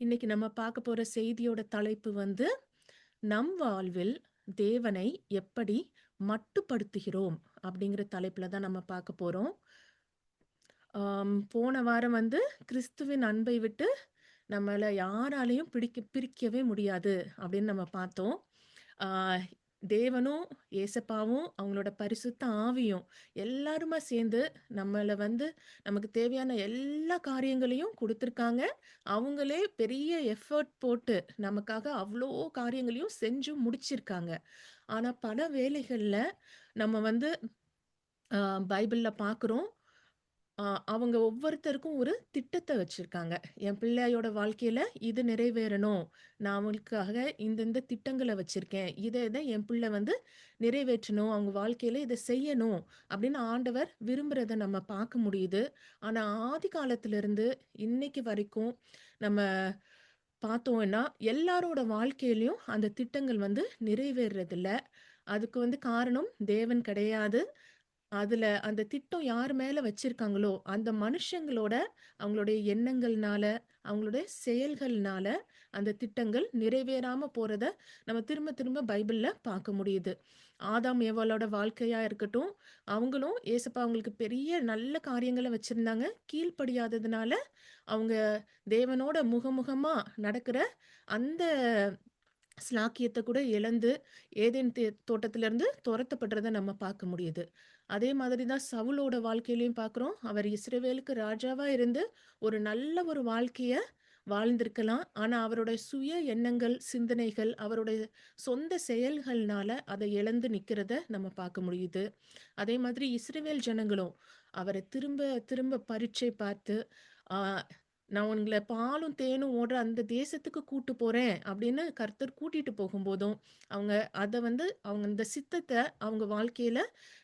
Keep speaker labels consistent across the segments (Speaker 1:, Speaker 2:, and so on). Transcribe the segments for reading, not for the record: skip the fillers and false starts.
Speaker 1: இன்னைக்கு நம்ம பார்க்க போற செய்தியோட தலைப்பு வந்து, நம் வாழ்வில் தேவனை எப்படி மட்டுப்படுத்துகிறோம்? அப்படிங்கிற தலைப்புல தான் நம்ம பார்க்க போறோம். போன வாரம் வந்து கிறிஸ்துவின் அன்பை விட்டு நம்மள யாராலயும் பிரிக்கவே முடியாது அப்படின்னு நம்ம பார்த்தோம். ஆ தேவனும், ஏசப்பாவும், அவங்களோட பரிசுத்த ஆவியும் எல்லாருமா சேர்ந்து நம்மள வந்து நமக்கு தேவையான எல்லா காரியங்களையும் குடுத்துருக்காங்க. அவங்களே பெரிய எஃபோர்ட் போட்டு நமக்காக அவ்ளோ காரியங்களையும் செஞ்சு முடிச்சிருக்காங்க. ஆனா பல வேளைகள்ல நம்ம வந்து அ பைபிள்ல பார்க்குறோம். ஆ அவங்க ஒவ்வொருத்தருக்கும் ஒரு திட்டத்த வச்சிருக்காங்க. என் பிள்ளையோட வாழ்க்கையில இது நிறைவேறணும். நான் அவங்களுக்காக இந்த திட்டங்கள வச்சிருக்கேன். இத என் பிள்ளை வந்து நிறைவேற்றணும். அவங்க வாழ்க்கையில இத செய்யணும். அப்படின்னு ஆண்டவர் விரும்புறத நம்ம பார்க்க முடியுது. ஆனா ஆதி காலத்திலிருந்து இன்னைக்கு வரைக்கும் நம்ம பார்த்தோம்னா, எல்லாரோட வாழ்க்கையிலயும் அந்த திட்டங்கள் வந்து நிறைவேறுறதில்ல. அதுக்கு வந்து காரணம் தேவன் கிடையாது. அதுல அந்த திட்டம் யார் மேல வச்சிருக்காங்களோ, அந்த மனுஷங்களோட அவங்களுடைய எண்ணங்கள்னால, அவங்களுடைய செயல்கள்னால அந்த திட்டங்கள் நிறைவேறாம போறத நம்ம திரும்ப திரும்ப பைபிள்ல பார்க்க முடியுது. ஆதாம் ஏவாளோட வாழ்க்கையா இருக்கட்டும், அவங்களும் ஏசப்பா அவங்களுக்கு பெரிய நல்ல காரியங்கள வச்சிருந்தாங்க. கீழ்ப்படியாததுனால, அவங்க தேவனோட முகமுகமா நடக்கிற அந்த ஸ்லாக்கியத்த கூட இழந்து ஏதேன் தோட்டத்திலிருந்து துரத்தப்படுறத நம்ம பார்க்க முடியுது. அதே மாதிரி தான் சவுலோட வாழ்க்கையிலயும் பார்க்குறோம். அவர் இஸ்ரவேலுக்கு ராஜாவா இருந்து ஒரு நல்ல ஒரு வாழ்க்கைய வாழ்ந்திருக்கலாம். ஆனா அவருடைய சுய எண்ணங்கள், சிந்தனைகள், அவருடைய சொந்த செயல்கள்னால அதை இழந்து நிக்கிறத நம்ம பார்க்க முடியுது. அதே மாதிரி இஸ்ரவேல் ஜனங்களும் அவர திரும்ப திரும்ப பரீட்சை பார்த்து, ஆ நான் உங்கள பாலும் தேனும் ஓடுற அந்த தேசத்துக்கு கூட்டு போறேன் அப்படின்னு கர்த்தர் கூட்டிட்டு போகும்போதும், அவங்க அத வந்து அவங்க அந்த சித்தத்த அவங்க வாழ்க்கையில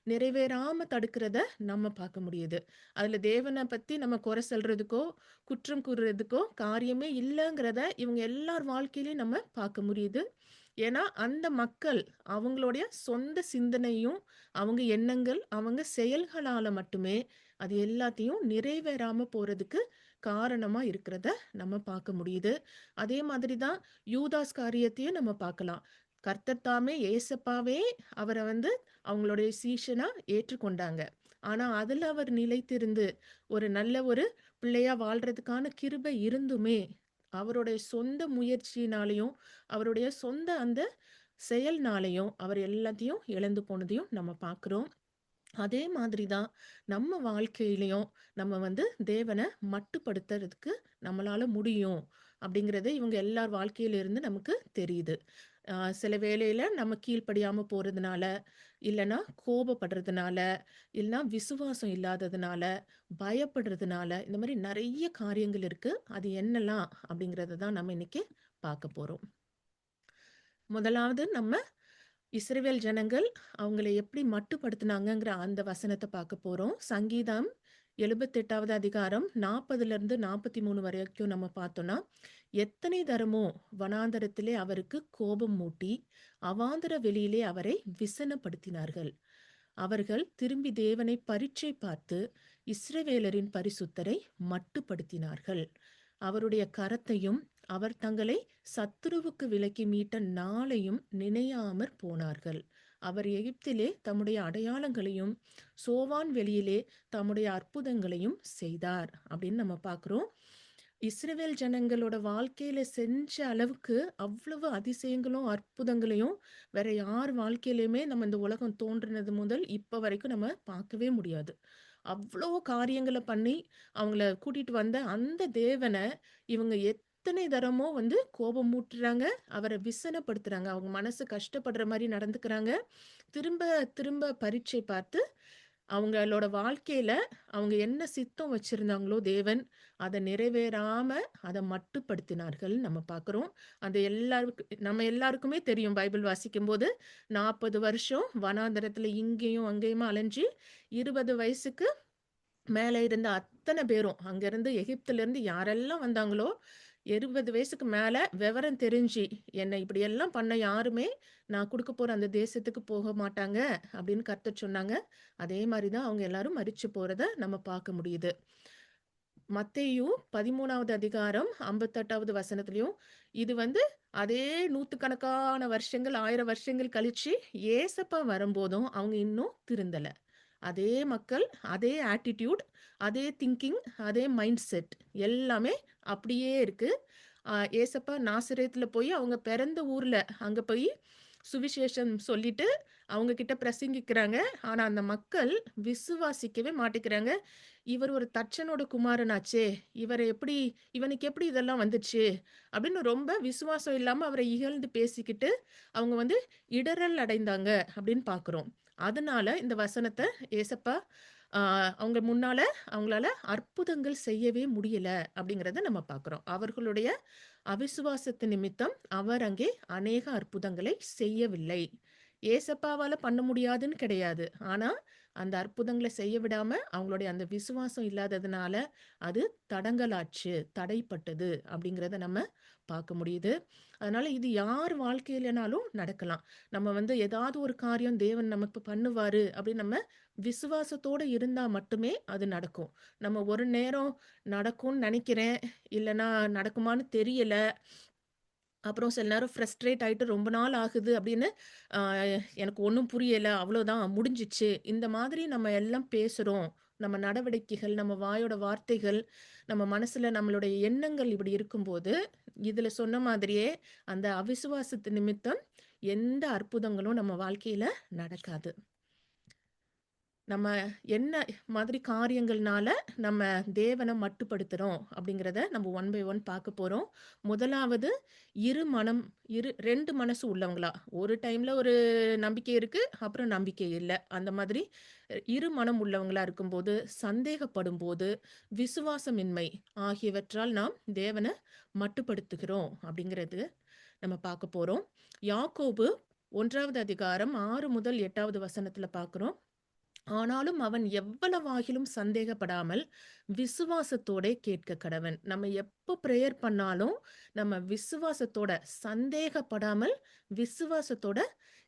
Speaker 1: நிறைவேறாம தடுக்கிறத நம்ம பார்க்க முடியுது. அதுல தேவன பத்தி நம்ம குறை சொல்றதுக்கோ, குற்றம் கூறுறதுக்கோ காரியமே இல்லங்கிறத இவங்க எல்லார் வாழ்க்கையிலயும் நம்ம பார்க்க முடியுது. ஏன்னா, அந்த மக்கள் அவங்களுடைய சொந்த சிந்தனையும், அவங்க எண்ணங்கள், அவங்க செயல்களால மட்டுமே அது எல்லாத்தையும் நிறைவேறாம போறதுக்கு காரணமா இருக்கிறத நம்ம பார்க்க முடியுது. அதே மாதிரி தான் யூதாஸ் காரியத்தையும் நம்ம பார்க்கலாம். கர்த்தர் தாமே ஏசப்பாவே அவர வந்து அவங்களுடைய சீஷனா ஏற்றுக்கொண்டாங்க. ஆனா, அதுல அவர் நிலைத்திருந்து ஒரு நல்ல ஒரு பிள்ளையா வாழ்றதுக்கான கிருபை இருந்துமே, அவருடைய சொந்த முயற்சியினாலயும், அவருடைய சொந்த அந்த செயல்னாலயும் அவர் எல்லாத்தையும் இழந்து போனதையும் நம்ம பார்க்கிறோம். அதே மாதிரி தான் நம்ம வாழ்க்கையிலயும் நம்ம வந்து தேவன மட்டுப்படுத்துறதுக்கு நம்மளால முடியும் அப்படிங்கிறது இவங்க எல்லார் வாழ்க்கையில இருந்து நமக்கு தெரியுது. சில வேளையில நம்ம கீழ்ப்படியாம போறதுனால, இல்லன்னா கோபப்படுறதுனால, இல்லன்னா விசுவாசம் இல்லாததுனால, பயப்படுறதுனால, இந்த மாரி நெறைய காரியங்கள் இருக்கு. அது என்னலாம் அப்படிங்கிறத தான் நம்ம இன்னைக்கு பார்க்க போறோம். முதலாவது நம்ம இஸ்ரவேல் ஜனங்கள் அவங்கள எப்படி மட்டுப்படுத்துனாங்கங்கிற அந்த வசனத்த பார்க்க போறோம். சங்கீதம் 78வது அதிகாரம் 40லிருந்து 43 வரைக்கும் நம்ம பார்த்தோம்னா, எத்தனை தரமோ வனாந்தரத்திலே அவருக்கு கோபம் மூட்டி, அவாந்தர வெளியிலே அவரை விசனப்படுத்தினார்கள். அவர்கள் திரும்பி தேவனை பரீட்சை பார்த்து, இஸ்ரவேலரின் பரிசுத்தரை மட்டுப்படுத்தினார்கள். அவருடைய கரத்தையும், அவர் தங்களை சத்துருவுக்கு விலக்கி மீட்ட நாளையும் நினையாமற் போனார்கள். அவர் எகிப்திலே தம்முடைய அடையாளங்களையும், சோவான் வெளியிலே தம்முடைய அற்புதங்களையும் செய்தார். அப்படின்னு நம்ம பார்க்குறோம். இஸ்ரவேல் ஜனங்களோட வாழ்க்கையில செஞ்ச அளவுக்கு அவ்வளவு அதிசயங்களும், அற்புதங்களையும் வேற யார் வாழ்க்கையிலயுமே நம்ம இந்த உலகம் தோன்றினது முதல் இப்ப வரைக்கும் நம்ம பார்க்கவே முடியாது. அவ்ளோ காரியங்கள பண்ணி அவங்கள கூட்டிட்டு வந்த அந்த தேவன இவங்க எத்தனை தரமோ வந்து கோபமூட்டுறாங்க, அவர விசனப்படுத்துறாங்க. அவங்க மனசு கஷ்டப்படுற மாரி நடந்துக்கிறாங்க. திரும்ப திரும்ப பரீட்சை பார்த்து அவங்களோட வாழ்க்கையில அவங்க என்ன சித்தம் வச்சிருந்தாங்களோ தேவன், அத நிறைவேறாம அத மட்டுப்படுத்தினார்கள் நம்ம பார்க்குறோம். அது நம்ம எல்லாருக்குமே தெரியும் பைபிள் வாசிக்கும்போது, 40 வருஷம் வனாந்தரத்துல இங்கேயும் அங்கேயுமா அலைஞ்சு 20 வயசுக்கு மேல இருந்த அத்தன பேரும், அங்கருந்து எகிப்திலிருந்து யாரெல்லாம் வந்தாங்களோ, 20 வயசுக்கு மேல விவரம் தெரிஞ்சு, "என்ன இப்படியெல்லாம் பண்ண யாருமே, நான் குடுக்கப் போற அந்த தேசத்துக்கு போக மாட்டாங்க." அப்படின்னு கர்த்தர் சொன்னாங்க. அதே மாரி தான் அவங்க எல்லாரும் மரிச்சு போறத நம்ம பார்க்க முடியுது. மத்தேயு 13வது அதிகாரம் 58வது வசனத்திலயும், இது வந்து அதே நூத்துக்கணக்கான வருஷங்கள், 1000 வருஷங்கள் கழிச்சு ஏசப்பா வரும்போதும் அவங்க இன்னும் திருந்தல. அதே மக்கள், அதே ஆட்டிட்யூட், அதே திங்கிங், அதே மைண்ட் செட் எல்லாமே அப்படியே இருக்கு. ஏசப்பா நாசரேத்துல போய் அவங்க பிறந்த ஊர்ல அங்க போய் சுவிசேஷம் சொல்லிட்டு அவங்க கிட்ட பிரசங்கிக்கிறாங்க. ஆனா அந்த மக்கள் விசுவாசிக்கவே மாட்டேங்கிறாங்க. இவர் ஒரு தச்சனோட குமாரனாச்சே! இவனுக்கு எப்படி இதெல்லாம் வந்துச்சு? அப்படின்னு ரொம்ப விசுவாசம் இல்லாம அவர இகழ்ந்து பேசிக்கிட்டு, அவங்க வந்து இடறல் அடைந்தாங்க அப்படின்னு பார்க்குறோம். அதனால இந்த வசனத்த ஏசப்பா ஆ அவங்க முன்னால அவங்களால அற்புதங்கள் செய்யவே முடியல அப்படிங்கிறத நம்ம பார்க்குறோம். அவர்களுடைய அவிசுவாசத்து நிமித்தம் அவர் அங்கே அநேக அற்புதங்களை செய்யவில்லை. ஏசப்பாவால பண்ண முடியாதுன்னு கிடையாது. ஆனா, அந்த அற்புதங்கள செய்ய விடாம, அவங்களுடைய அந்த விசுவாசம் இல்லாததுனால, அது தடங்கலாச்சு, தடைப்பட்டது அப்படிங்கிறத நம்ம பார்க்க முடியுது. அதனால இது யார் வாழ்க்கையிலனாலும் நடக்கலாம். நம்ம வந்து ஏதாவது ஒரு காரியம் தேவன் நமக்கு பண்ணுவாரு அப்படின்னு நம்ம விசுவாசத்தோட இருந்தா மட்டுமே அது நடக்கும். நம்ம ஒரு நேரம் நடக்கும்னு நெனைக்கிறேன், இல்லன்னா நடக்குமான்னு தெரியல. அப்புறம் சில நேரம் ஃப்ரஸ்ட்ரேட் ஆயிட்டு ரொம்ப நாள் ஆகுது அப்படின்னு, அ எனக்கு ஒண்ணும் புரியல, அவ்வளோதான் முடிஞ்சிச்சு. இந்த மாதிரி நம்ம எல்லாம் பேசுறோம். நம்ம நடவடிக்கைகள், நம்ம வாயோட வார்த்தைகள், நம்ம மனசுல நம்மளுடைய எண்ணங்கள் இப்படி இருக்கும்போது, இதுல சொன்ன மாதிரியே அந்த அவிசுவாசத்து நிமித்தம் எந்த அற்புதங்களும் நம்ம வாழ்க்கையில நடக்காது. நம்ம என்ன மாதிரி காரியங்கள்னால நம்ம தேவன மட்டுப்படுத்துறோம் அப்படிங்கிறத நம்ம ஒன் பை ஒன் பார்க்க போறோம். முதலாவது இரு மனம் 2 மனசு உள்ளவங்களா. ஒரு டைம்ல ஒரு நம்பிக்கை இருக்கு, அப்புறம் நம்பிக்கை இல்ல. அந்த மாதிரி இரு மனம் உள்ளவங்களா இருக்கும்போது, சந்தேகப்படும்போது, விசுவாசமின்மை ஆகியவற்றால் நாம் தேவன மட்டுப்படுத்துகிறோம் அப்படிங்கிறது நம்ம பார்க்க போறோம். யாக்கோபு 1வது அதிகாரம் 6 முதல் 8வது வசனத்தில பார்க்கிறோம். ஆனாலும் அவன் எவ்வளவாகிலும் சந்தேகப்படாமல் விசுவாசத்தோடே கேட்க கடவன். நம்ம எப்போ பிரேயர் பண்ணாலும் நம்ம விசுவாசத்தோட சந்தேகப்படாமல் விசுவாசத்தோட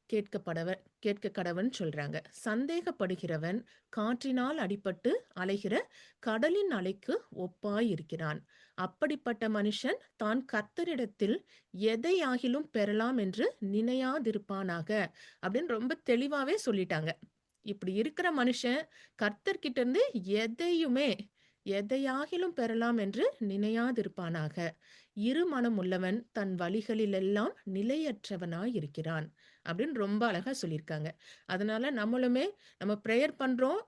Speaker 1: கேட்க கடவன் சொல்றாங்க. சந்தேகப்படுகிறவன் காற்றினால் அடிபட்டு அலைகிற கடலின் அலைக்கு ஒப்பாய் இருக்கிறான். அப்படிப்பட்ட மனுஷன் தான் கர்த்தரிடத்தில் எதையாகிலும் பெறலாம் என்று நினையாதிருப்பானாக அப்படின்னு ரொம்ப தெளிவாவே சொல்லிட்டாங்க. இப்படி இருக்கிற மனுஷன் கர்த்தர்கிட்ட இருந்து எதையுமே எதையாகிலும் பெறலாம் என்று நினையாதிருப்பானாக. இரு மனம் உள்ளவன் தன் வழிகளிலெல்லாம் நிலையற்றவனாய் இருக்கிறான் அப்படின்னு ரொம்ப அழகா சொல்லியிருக்காங்க. அதனால நம்மளுமே நம்ம ப்ரேயர் பண்றோம்.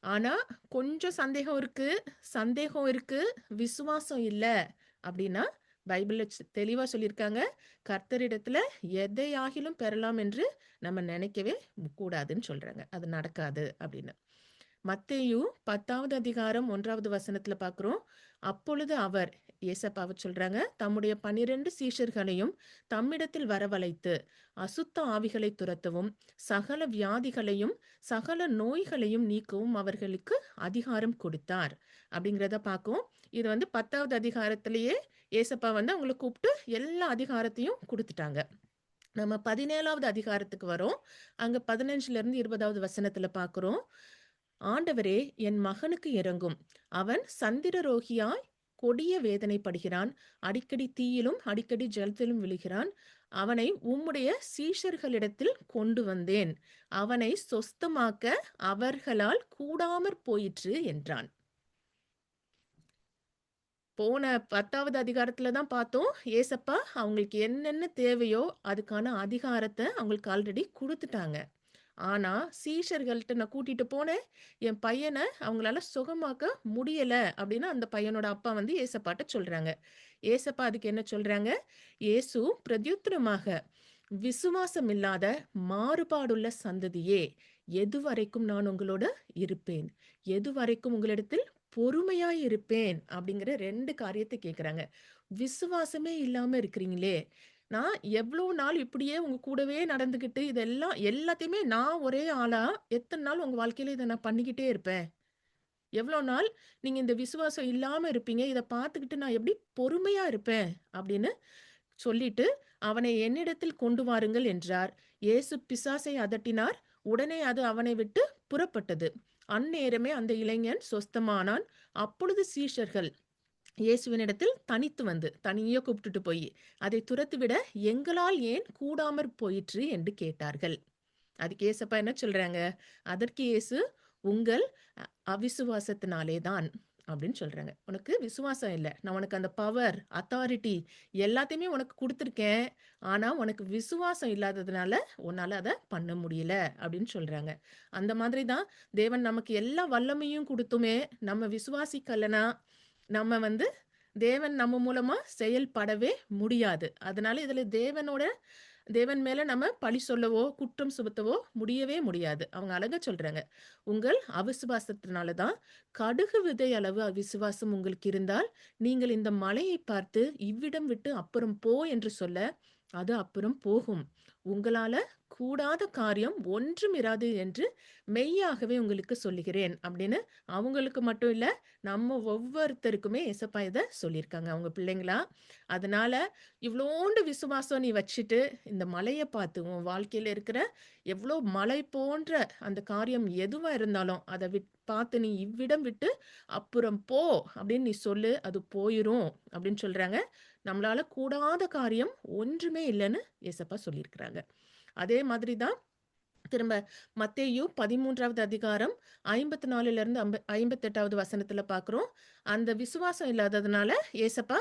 Speaker 1: ஆனா கொஞ்சம் சந்தேகம் இருக்கு, விசுவாசம் இல்ல அப்படின்னா பைபிள்ல தெளிவா சொல்லியிருக்காங்க. கர்த்தரிடத்துல எதையாகிலும் பெறலாம் என்று நம்ம நினைக்கவே கூடாதுன்னு சொல்றாங்க. அது நடக்காது அப்படின்னு. மத்தேயு 10வது அதிகாரம் 1வது வசனத்துல பார்க்கிறோம். அப்பொழுது அவர் ஏசப்பாவ சொல்றாங்க, தம்முடைய 12 சீஷர்களையும் தம்மிடத்தில் வரவழைத்து, அசுத்த ஆவிகளை துரத்தவும், சகல வியாதிகளையும், சகல நோய்களையும் நீக்கவும் அவர்களுக்கு அதிகாரம் கொடுத்தார். அப்படிங்கிறத பார்க்கும். இது வந்து 10வது அதிகாரத்திலேயே ஏசப்பா வந்து அவங்கள கூப்பிட்டு எல்லா அதிகாரத்தையும் குடுத்துட்டாங்க. நம்ம 17வது அதிகாரத்துக்கு வரோம். அங்க 15லிருந்து 20வது வசனத்துல பார்க்கிறோம். ஆண்டவரே, என் மகனுக்கு இரங்கும். அவன் சந்திரரோகியாய் கொடிய வேதனைப்படுகிறான். அடிக்கடி தீயிலும் அடிக்கடி ஜலத்திலும் விழுகிறான். அவனை உம்முடைய சீஷர்களிடத்தில் கொண்டு வந்தேன். அவனை சொஸ்தமாக்க அவர்களால் கூடாமற் போயிற்று என்றான். போன 10வது அதிகாரத்துல தான் பார்த்தோம். ஏசப்பா அவங்களுக்கு என்னென்ன தேவையோ அதுக்கான அதிகாரத்த அவங்களுக்கு ஆல்ரெடி குடுத்துட்டாங்க. ஆனா, சீஷர்கள்ட்ட நான் கூட்டிட்டு போனேன். என் பையன அவங்களால சுகமாக்க முடியல அப்படின்னு அந்த பையனோட அப்பா வந்து ஏசப்பாட்ட சொல்றாங்க. ஏசப்பா அதுக்கு என்ன சொல்றாங்க? இயேசு பிரத்யுத்தரமாக, "விசுவாசம் இல்லாத மாறுபாடுள்ள சந்ததியே, எதுவரைக்கும் நான் உங்களோட இருப்பேன்? எதுவரைக்கும் உங்களிடத்தில் பொறுமையாய் இருப்பேன்?" அப்படிங்கிற 2 காரியத்த கேட்குறாங்க. விசுவாசமே இல்லாம இருக்கிறீங்களே! நான் எவ்ளோ நாள் இப்படியே உங்க கூடவே நடந்துகிட்டு, இதெல்லாம் எல்லாத்தையுமே நான் ஒரே ஆளா எத்தன நாள் உங்க வாழ்க்கையில இத நான் பண்ணிக்கிட்டே இருப்பேன்? எவ்ளோ நாள் நீங்க இந்த விசுவாசம் இல்லாம இருப்பீங்க? இத பார்த்துக்கிட்டு நான் எப்படி பொறுமையா இருப்பேன்? அப்படின்னு சொல்லிட்டு, அவனை என்னிடத்தில் கொண்டு வாருங்கள் என்றார். இயேசு பிசாசை அதட்டினார். உடனே அது அவனை விட்டு புறப்பட்டது. அந்நேரமே அந்த இளைஞன் சொஸ்தமானான். அப்பொழுது சீஷர்கள் இயேசுவினிடத்தில் தனித்து வந்து, தனியே கூப்பிட்டுட்டு போயி, "அதைத் துரத்திவிட எங்களால் ஏன் கூடாமற் போயிற்று?" என்று கேட்டார்கள். அதுக்கு ஏசப்பா என்ன சொல்றாங்க? அதற்கு இயேசு, "உங்கள் அ அவிசுவாசத்தினாலே தான்" அப்படின்னு சொல்றாங்க. "உனக்கு விசுவாசம் இல்ல. நான் உனக்கு அந்த பவர், அத்தாரிட்டி எல்லாத்தையுமே உனக்கு குடுத்துருக்கேன். ஆனா, உனக்கு விசுவாசம் இல்லாததுனால, உன்னால அத பண்ண முடியல" அப்படின்னு சொல்றாங்க. அந்த மாதிரி தான் தேவன் நமக்கு எல்லா வல்லமையும் குடுத்துமே, நம்ம விசுவாசிக்கலனா, நம்ம வந்து தேவன் நம்ம மூலமா செயல்படவே முடியாது. அதனால இதுல தேவன் மேல நம்ம பழி சொல்லவோ, குற்றம் சுமத்தவோ முடியவே முடியாது. அவங்க அழகா சொல்றாங்க. "உங்கள் அவிசுவாசத்தினால தான் கடுகு விதை அளவு அவிசுவாசம் உங்களுக்கு இருந்தால், நீங்கள் இந்த மலையைப் பார்த்து, இவ்விடம் விட்டு அப்புறம் போ என்று சொல்ல, அது அப்புறம் போகும். உங்களால கூடாத காரியம் ஒன்றும் இராது என்று மெய்யாகவே உங்களுக்கு சொல்லுகிறேன்." அப்படின்னு அவங்களுக்கு மட்டும் இல்ல, நம்ம ஒவ்வொருத்தருக்குமே ஏசப்பா இத சொல்லியிருக்காங்க. அவங்க பிள்ளைங்களா. அதனால இவ்ளோண்டு விசுவாசம் நீ வச்சுட்டு, இந்த மலைய பார்த்து உன் வாழ்க்கையில இருக்கிற எவ்ளோ மலை போன்ற அந்த காரியம் எதுவா இருந்தாலும், அத பார்த்து நீ இவ்விடம் விட்டு அப்புறம் போ அப்படின்னு நீ சொல்லு. அது போயிரும் அப்படின்னு சொல்றாங்க. நம்மளால கூடாத காரியம் ஒன்றுமே இல்லன்னு ஏசப்பா சொல்லியிருக்கிறாங்க. அதே மாதிரி தான் திரும்ப மத்தேயு 13வது அதிகாரம் 54லிருந்து 58வது வசனத்துல பார்க்கிறோம். அந்த விசுவாசம் இல்லாததுனால ஏசப்பா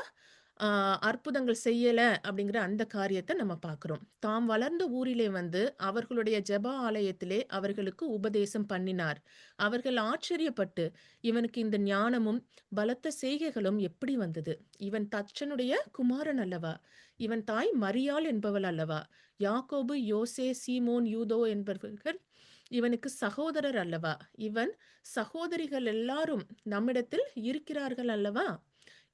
Speaker 1: அ அற்புதங்கள் செய்யல அப்படிங்கிற அந்த காரியத்த நம்ம பார்க்கிறோம். தாம் வளர்ந்த ஊரிலே வந்து அவர்களுடைய ஜெப ஆலயத்திலே அவர்களுக்கு உபதேசம் பண்ணினார். அவர்கள் ஆச்சரியப்பட்டு, "இவனுக்கு இந்த ஞானமும் பலத்த செய்கைகளும் எப்படி வந்தது? இவன் தச்சனுடைய குமாரன் அல்லவா? இவன் தாய் மரியாள் என்பவள் அல்லவா? யாக்கோபு, யோசே, சீமோன், யூதோ என்பவர்கள் இவனுக்கு சகோதரர் அல்லவா? இவன் சகோதரிகள் எல்லாரும் நம்மிடத்தில் இருக்கிறார்கள் அல்லவா?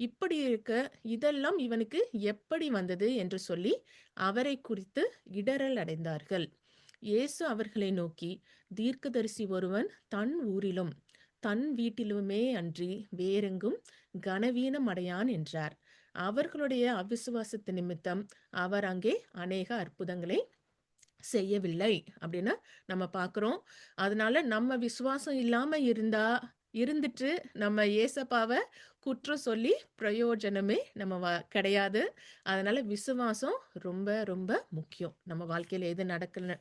Speaker 1: இப்படி இருக்க இதெல்லாம் இவனுக்கு எப்படி வந்தது?" என்று சொல்லி அவரைக் குறித்து இடறல் அடைந்தார்கள். இயேசு அவர்களை நோக்கி, "தீர்க்கதரிசி ஒருவன் தன் ஊரிலும் தன் வீட்டிலுமே அன்றி வேறெங்கும் கனவீனம் அடையான்" என்றார். அவர்களுடைய அவிசுவாசத்து நிமித்தம் அவர் அங்கே அநேக அற்புதங்களை செய்யவில்லை அப்படின்னு நம்ம பார்க்குறோம். அதனால நம்ம விசுவாசம் இல்லாம இருந்துட்டு நம்ம ஏசப்பாவ குற்றம் சொல்லி பிரயோஜனமே நம்ம கிடையாது. அதனால விசுவாசம் ரொம்ப ரொம்ப முக்கியம். நம்ம வாழ்க்கையில எது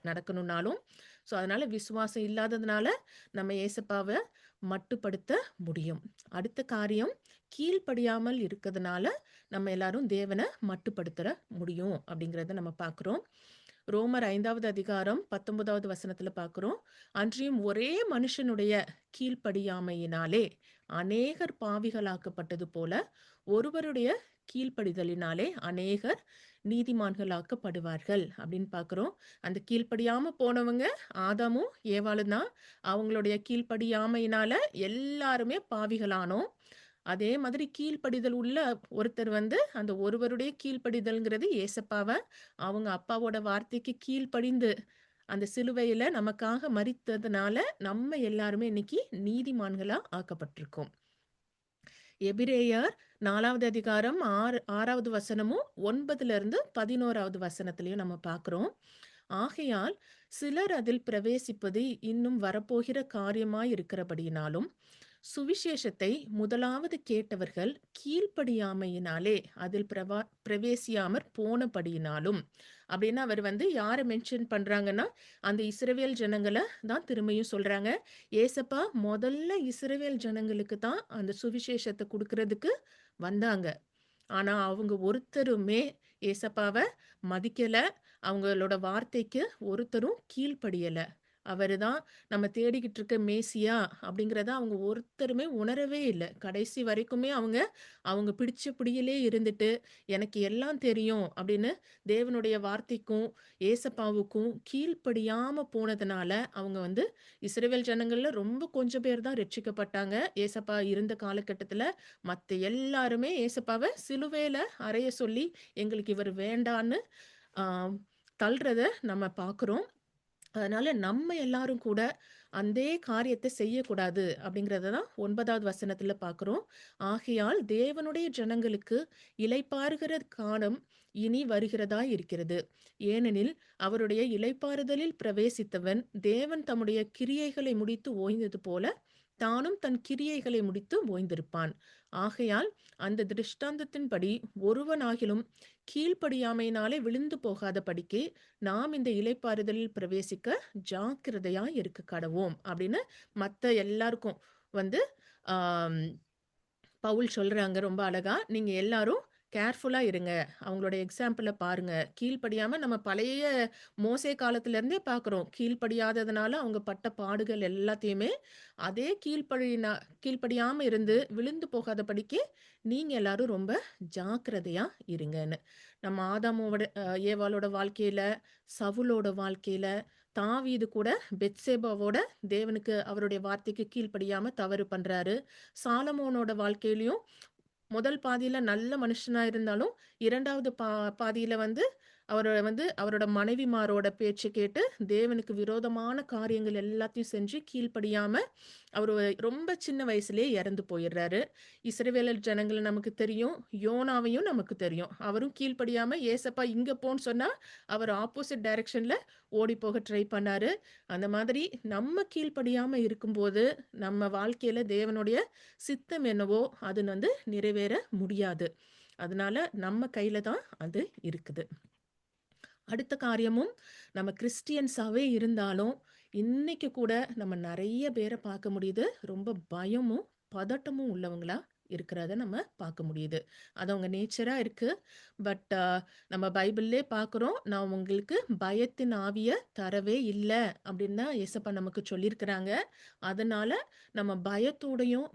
Speaker 1: நடக்கணும்னாலும். ஸோ அதனால விசுவாசம் இல்லாததுனால நம்ம ஏசப்பாவ மட்டுப்படுத்த முடியும். அடுத்த காரியம் கீழ்ப்படியாமல் இருக்கிறதுனால நம்ம எல்லாரும் தேவன மட்டுப்படுத்தற முடியும் அப்படிங்கிறத நம்ம பார்க்குறோம். ரோமர் 5வது அதிகாரம் 19வது வசனத்துல பார்க்கிறோம். அன்றியும் ஒரே மனுஷனுடைய கீழ்ப்படியாமையினாலே அநேகர் பாவிகளாக்கப்பட்டது போல, ஒருவருடைய கீழ்ப்படிதலினாலே அநேகர் நீதிமான்களாக்கப்படுவார்கள் அப்படின்னு பார்க்கிறோம். அந்த கீழ்ப்படியாம போனவங்க ஆதாமும் ஏவாளும் தான். அவங்களுடைய கீழ்ப்படியாமையினால எல்லாருமே பாவிகளானோம். அதே மாதிரி கீழ்ப்படிதல் உள்ள ஒருத்தர் வந்து அந்த ஒருவருடைய கீழ்ப்படிதல்ங்கிறது ஏசப்பாவ அவங்க அப்பாவோட வார்த்தைக்கு கீழ்ப்படிந்து அந்த சிலுவையில நமக்காக மரித்ததுனால நம்ம எல்லாருமே இன்னைக்கு நீதிமான்களா ஆக்கப்பட்டிருக்கோம். எபிரேயர் 4வது அதிகாரம் 6வது வசனமும் 9லிருந்து 11வது வசனத்திலயும் நம்ம பார்க்கிறோம். ஆகையால் சிலர் அதில் பிரவேசிப்பது இன்னும் வரப்போகிற காரியமாய் இருக்கிறபடியினாலும், சுவிசேஷத்தை முதலாவது கேட்டவர்கள் கீழ்ப்படியாமையினாலே அதில் பிரவேசியாமற் போனபடியினாலும், அப்படின்னு அவர் வந்து யார மென்ஷன் பண்றாங்கன்னா, அந்த இஸ்ரவேல் ஜனங்கள தான் திரும்பியும் சொல்றாங்க. ஏசப்பா முதல்ல இஸ்ரவேல் ஜனங்களுக்கு தான் அந்த சுவிசேஷத்த குடுக்குறதுக்கு வந்தாங்க. ஆனா, அவங்க ஒருத்தருமே ஏசப்பாவ மதிக்கல. அவங்களோட வார்த்தைக்கு ஒருத்தரும் கீழ்ப்படியல. அவரு தான் நம்ம தேடிக்கிட்டு இருக்க மேசியா அப்படிங்கிறத அவங்க ஒருத்தருமே உணரவே இல்ல. கடைசி வரைக்குமே அவங்க அவங்க பிடிச்ச பிடியிலே இருந்துட்டு, "எனக்கு எல்லாம் தெரியும்" அப்படின்னு தேவனுடைய வார்த்தைக்கும், ஏசப்பாவுக்கும் கீழ்ப்படியாம போனதுனால, அவங்க வந்து இஸ்ரவேல் ஜனங்கள்ல ரொம்ப கொஞ்சம் பேர் தான் ரட்சிக்கப்பட்டாங்க. ஏசப்பா இருந்த காலகட்டத்தில. மத்த எல்லாருமே ஏசப்பாவ சிலுவையில அறைய சொல்லி, எங்களுக்கு இவர் வேண்டான்னு ஆ தள்றத நம்ம பார்க்குறோம். அதனால நம்ம எல்லாரும் கூட அந்தே காரியத்தை செய்யக்கூடாது அப்படிங்கிறத தான் 9வது வசனத்துல பார்க்கிறோம். ஆகையால் தேவனுடைய ஜனங்களுக்கு இளைப்பாறுகிற காலம் இனி வருகிறதாய் இருக்கிறது. ஏனெனில் அவருடைய இளைப்பாறுதலில் பிரவேசித்தவன் தேவன் தம்முடைய கிரியைகளை முடித்து ஓய்ந்தது போல தானும் தன் கிரியைகளை முடித்து ஓய்ந்திருப்பான். ஆகையால் அந்த திருஷ்டாந்தத்தின்படி ஒருவனாகிலும் கீழ்ப்படியாமையினாலே விழுந்து போகாதபடிக்கு நாம் இந்த இளைப்பாறுதலில் பிரவேசிக்க ஜாக்கிரதையா இருக்க கடவோம் அப்படின்னு மத்த எல்லாருக்கும் வந்து ஆம், பவுல் சொல்றாங்க ரொம்ப அழகா. நீங்க எல்லாரும் கேர்ஃபுல்லா இருங்க. அவங்களோட எக்ஸாம்பிள பாருங்க. கீழ்ப்படியாம நம்ம பழைய மோசே காலத்துல இருந்தே பார்க்குறோம். கீழ்ப்படியாததுனால அவங்க பட்ட பாடுகள் எல்லாத்தையுமே அதே கீழ்ப்படியாம இருந்து விழுந்து போகாதபடிக்கு நீங்க எல்லாரும் ரொம்ப ஜாக்கிரதையா இருங்கன்னு. நம்ம ஆதாமோட ஏவாளோட வாழ்க்கையில, சவுலோட வாழ்க்கையில, தாவீது கூட பெத்சேபாவோட தேவனுக்கு அவருடைய வார்த்தைக்கு கீழ்ப்படியாம தவறு பண்றாரு. சாலமோனோட வாழ்க்கையிலயும் முதல் பாதியில நல்ல மனுஷனா இருந்தாலும், 2வது பாதியில வந்து அவரோட மனைவிமாரோட பேச்ச கேட்டு தேவனுக்கு விரோதமான காரியங்கள் எல்லாத்தையும் செஞ்சு கீழ்ப்படியாம, அவரு ரொம்ப சின்ன வயசுலயே இறந்து போயிர்றாரு. இஸ்ரவேலர் ஜனங்கள நமக்கு தெரியும். யோனாவையும் நமக்கு தெரியும். அவரும் கீழ்ப்படியாம ஏசப்பா இங்க போன்னு சொன்னா, அவர் ஆப்போசிட் டைரக்ஷன்ல ஓடிப்போக ட்ரை பண்ணாரு. அந்த மாதிரி நம்ம கீழ்ப்படியாம இருக்கும்போது, நம்ம வாழ்க்கையில தேவனுடைய சித்தம் என்னவோ அது வந்து நிறைவேற முடியாது. அதனால நம்ம கையில தான் அது இருக்குது. அடுத்த காரியமும் நம்ம கிறிஸ்டியன்ஸாவே இருந்தாலும், இன்னைக்கு கூட நம்ம நெறைய பேர பார்க்க முடியுது. ரொம்ப பயமும், பதட்டமும் உள்ளவங்களா இருக்கிறத நம்ம பார்க்க முடியுது. அது அவங்க நேச்சரா இருக்கு. பட் நம்ம பைபிள்லயே பார்க்குறோம். "நான் உங்களுக்கு பயத்தின் ஆவிய தரவே இல்ல" அப்படின்னு தான் ஏசப்பா நமக்கு சொல்லியிருக்கிறாங்க. அதனால நம்ம பயத்தோடையும்,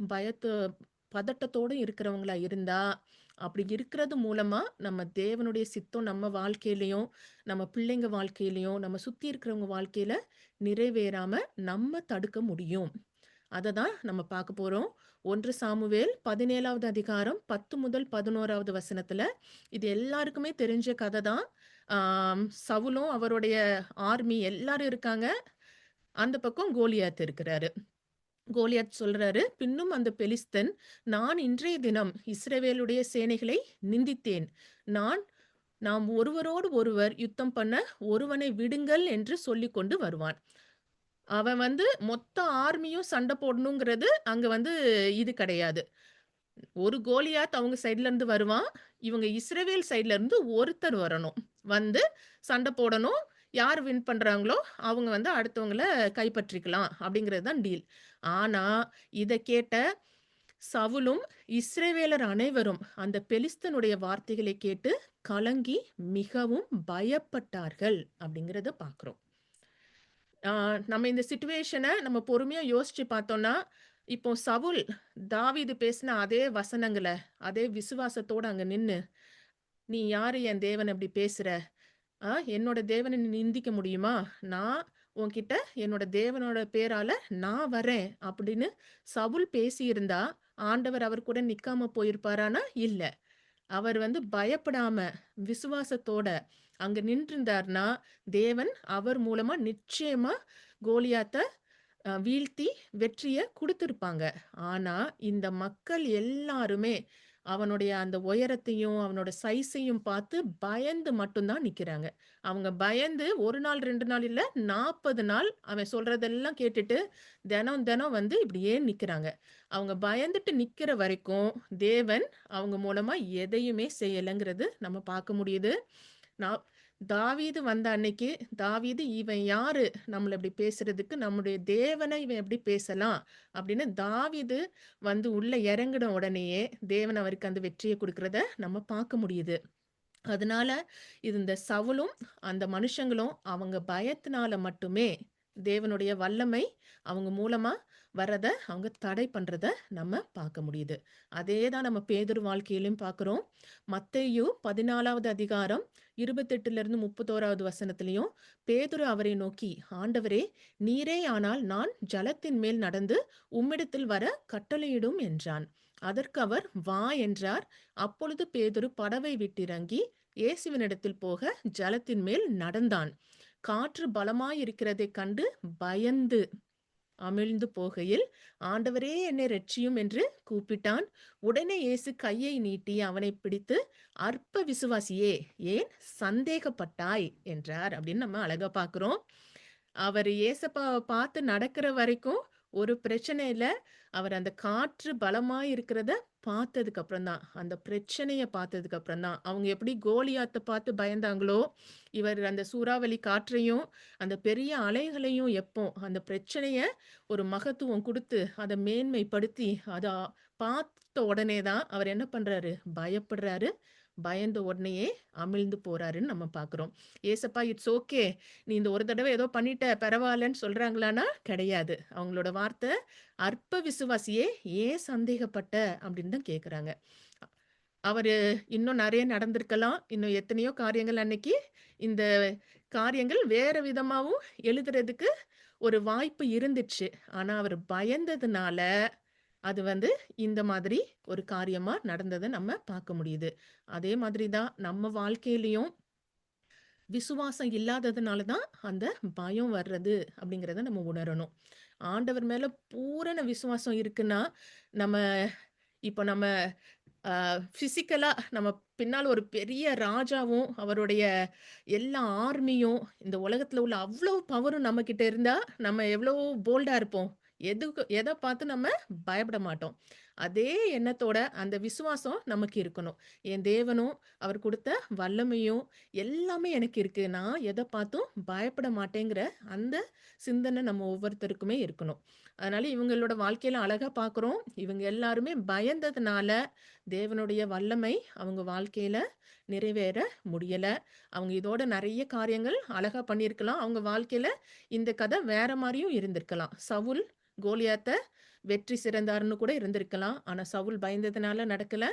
Speaker 1: பதட்டத்தோடும் இருக்கிறவங்களா இருந்தா, அப்படி இருக்கிறது மூலமா நம்ம தேவனுடைய சித்தம் நம்ம வாழ்க்கையிலயும், நம்ம பிள்ளைங்க வாழ்க்கையிலயும், நம்ம சுத்தி இருக்கிறவங்க வாழ்க்கையில நிறைவேறாம நம்ம தடுக்க முடியும். அத தான் நம்ம பார்க்க போறோம். 1 சாமுவேல் 17வது அதிகாரம் 10 முதல் 11வது வசனத்துல, இது எல்லாருக்குமே தெரிஞ்ச கதை தான். சவுலும் அவருடைய ஆர்மி எல்லாரும் இருக்காங்க. அந்த பக்கம் கோலியாத் இருக்கிறாரு. கோலியாத் சொல்றாரு, பின்னும் அந்த பெலிஸ்தன், நான் இன்றைய தினம் இஸ்ரவேலுடைய சேனைகளை நிந்தித்தேன். நான் நாம் ஒருவரோடு ஒருவர் யுத்தம் பண்ண ஒருவனை விடுங்கள் என்று சொல்லிக் கொண்டு வருவான். அவன் வந்து மொத்த ஆர்மியும் சண்டை போடணுங்கிறது அங்க வந்து இது கிடையாது. ஒரு கோலியாத் அவங்க சைடுல இருந்து வருவான். இவங்க இஸ்ரவேல் சைடுல இருந்து ஒருத்தர் வரணும். வந்து சண்டை போடணும். யார் வின் பண்றாங்களோ, அவங்க வந்து அடுத்தவங்கள கைப்பற்றிக்கலாம் அப்படிங்கிறது தான் டீல். ஆனா, இத கேட்ட சவுலும், இஸ்ரவேலர் அனைவரும் அந்த பெலிஸ்தனுடைய வார்த்தைகளை கேட்டு கலங்கி மிகவும் பயப்பட்டார்கள் அப்படிங்கிறத பார்க்கிறோம். ஆ, நம்ம இந்த சிச்சுவேஷன நம்ம பொறுமையா யோசிச்சு பார்த்தோம்னா, இப்போ சவுல், தாவீது பேசின அதே வசனங்கள, அதே விசுவாசத்தோட அங்க நின்னு, "நீ யாரு என் தேவன இப்படி பேசுற? என்னோட தேவன நீ நிந்திக்க முடியுமா? நான் உன்கிட்ட என்னோட தேவனோட பேரால நான் வரேன்." அப்படின்னு சவுல் பேசியிருந்தா, ஆண்டவர் அவர் கூட நிக்காம போயிருப்பாரான்னா? இல்ல. அவர் வந்து பயப்படாம, விசுவாசத்தோட அங்க நின்றிருந்தார்னா, தேவன் அவர் மூலமா நிச்சயமா கோலியாத்த வீழ்த்தி வெற்றிய குடுத்திருப்பாங்க. ஆனா, இந்த மக்கள் எல்லாருமே அவனுடைய அந்த உயரத்தையும், அவனோட சைஸையும் பார்த்து பயந்து மட்டும் தான் நிக்கிறாங்க. அவங்க பயந்து 1 நாள், 2 நாள் இல்ல, 40 நாள் அவன் சொல்றதெல்லாம் கேட்டுட்டு, தினம் தினம் வந்து இப்படியே நிக்கிறாங்க. அவங்க பயந்துட்டு நிக்கிற வரைக்கும், தேவன் அவங்க மூலமா எதையுமே செய்யலங்கிறது நம்ம பார்க்க முடியுது. நான் தாவீது வந்த அன்னைக்கு, தாவீது இவன் யாரு? நம்மள இப்படி பேசுறதுக்கு, நம்முடைய தேவனை இவன் எப்படி பேசலாம்? அப்படின்னு தாவீது வந்து உள்ள இறங்குன உடனேயே, தேவன் அவருக்கு அந்த வெற்றிய குடுக்கிறத நம்ம பார்க்க முடியுது. அதனால இது இந்த சவுலும், அந்த மனுஷங்களும் அவங்க பயத்தினால மட்டுமே தேவனுடைய வல்லமை அவங்க மூலமா வரத அவங்க தடை பண்றத நம்ம பார்க்க முடியுது. அதே தான் நம்ம பேதுரு வாழ்க்கையிலும் பார்க்கிறோம். மத்தேயு 14வது அதிகாரம் 28லிருந்து 31வது வசனத்திலயும் பேதுரு அவரை நோக்கி, "ஆண்டவரே, நீரே ஆனால் நான் ஜலத்தின் மேல் நடந்து உம்மிடத்தில் வர கட்டளையிடும்" என்றான். அதற்கு அவர், "வா" என்றார். அப்பொழுது பேதுரு படவை விட்டிறங்கி இயேசுவினிடத்தில் போக ஜலத்தின் மேல் நடந்தான். காற்று பலமாயிருக்கிறதைக் கண்டு பயந்து அமிழ்ந்து போகையில், "ஆண்டவரே என்னை இரட்சியும்" என்று கூப்பிட்டான். உடனே இயேசு கையை நீட்டி அவனைப் பிடித்து, "அற்ப விசுவாசியே, ஏன் சந்தேகப்பட்டாய்?" என்றார். அப்படின்னு நம்ம அழகா பார்க்கிறோம். அவரு ஏசப்பாவ பார்த்து நடக்கிற வரைக்கும் ஒரு பிரச்சனை இல்ல. அவர் அந்த காற்று பலமா இருக்கிறத பார்த்ததுக்கு அப்புறம் தான், அந்த பிரச்சனைய பார்த்ததுக்கு அப்புறம் தான், அவங்க எப்படி கோலியாத்த பார்த்து பயந்தாங்களோ, இவர் அந்த சூறாவளி காற்றையும், அந்த பெரிய அலைகளையும் அந்த பிரச்சனைய ஒரு மகத்துவம் குடுத்து, அத மேன்மைப்படுத்தி, அத பார்த்த உடனே தான் அவர் என்ன பண்றாரு? பயப்படுறாரு. பயந்த உடனேயே அமிழ்ந்து போறாருன்னு நம்ம பார்க்கிறோம். "ஏசப்பா இட்ஸ் ஓகே. நீ இந்த ஒரு தடவ ஏதோ பண்ணிட்ட பரவால்லன்னு" சொல்றாங்களான்னா, கிடையாது. அவங்களோட வார்த்தை, "அற்ப விசுவாசியே ஏன் சந்தேகப்பட்ட?" அப்படின்னு தான் கேட்குறாங்க. அவரு இன்னும் நெறைய நடந்திருக்கலாம். இன்னும் எத்தனையோ காரியங்கள் அன்னைக்கு இந்த காரியங்கள் வேற விதமாவும் எழுதுறதுக்கு ஒரு வாய்ப்பு இருந்துச்சு. ஆனா அவரு பயந்ததுனால, அது இந்த மாதிரி ஒரு காரியமா நடந்தத நம்ம பார்க்க முடியுது. அதே மாதிரி தான் நம்ம வாழ்க்கையிலயும் விசுவாசம் இல்லாததுனால தான் அந்த பயம் வர்றது அப்படிங்கிறத நம்ம உணரணும். ஆண்டவர் மேல பூரண விசுவாசம் இருக்குன்னா, நம்ம இப்ப நம்ம பிசிக்கலா நம்ம பின்னால ஒரு பெரிய ராஜாவும், அவருடைய எல்லா ஆர்மியும், இந்த உலகத்துல உள்ள அவ்ளோ பவரும் நம்மகிட்ட இருந்தா, நம்ம எவ்ளோ போல்டா இருப்போம். எத பார்த்து நம்ம பயப்பட மாட்டோம். அதே எண்ணத்தோட அந்த விசுவாசம் நமக்கு இருக்கணும். என் தேவனும், அவர் குடுத்த வல்லமையும் எல்லாமே எனக்கு இருக்கு. நான் எத பார்த்தும் பயப்பட மாட்டேங்கிற அந்த சிந்தனை நம்ம ஒவ்வொருத்தருக்குமே இருக்கணும். அதனால இவங்களோட வாழ்க்கையில அழகா பார்க்குறோம். இவங்க எல்லாருமே பயந்ததுனால தேவனுடைய வல்லமை அவங்க வாழ்க்கையில நிறைவேற முடியல. அவங்க இதோட நெறைய காரியங்கள் அழகா பண்ணியிருக்கலாம். அவங்க வாழ்க்கையில இந்த கதை வேற மாரியும் இருந்திருக்கலாம். சவுல் கோலியாத்த வெற்றி சிறந்தார்ன்னு கூட இருந்திருக்கலாம். ஆனா சவுல் பயந்ததுனால நடக்கல.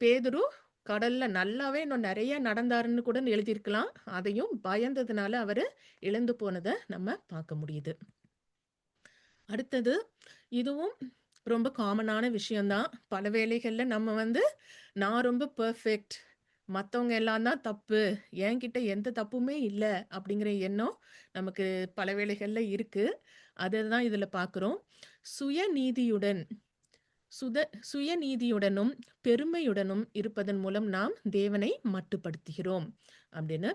Speaker 1: பேதுரு கடல்ல நல்லாவே இன்னும் நெறைய நடந்தாருன்னு கூட எழுதியிருக்கலாம். அதையும் பயந்ததுனால அவரு இழந்து போனத நம்ம பார்க்க முடியுது. அடுத்தது, இதுவும் ரொம்ப காமனான விஷயம் தான். பல வேளைகள்ல நம்ம நான் ரொம்ப பெர்ஃபெக்ட். மத்தவங்க எல்லாம் தான் தப்பு. என்கிட்ட எந்த தப்புமே இல்ல. அப்படிங்கிற எண்ணம் நமக்கு பல வேளைகள்ல இருக்கு. அததான் இதுல பார்க்கிறோம். சுயநீதியுடன் சுத சுயநீதியுடனும், பெருமையுடனும் இருப்பதன் மூலம் நாம் தேவனை மட்டுப்படுத்துகிறோம். அப்படின்னு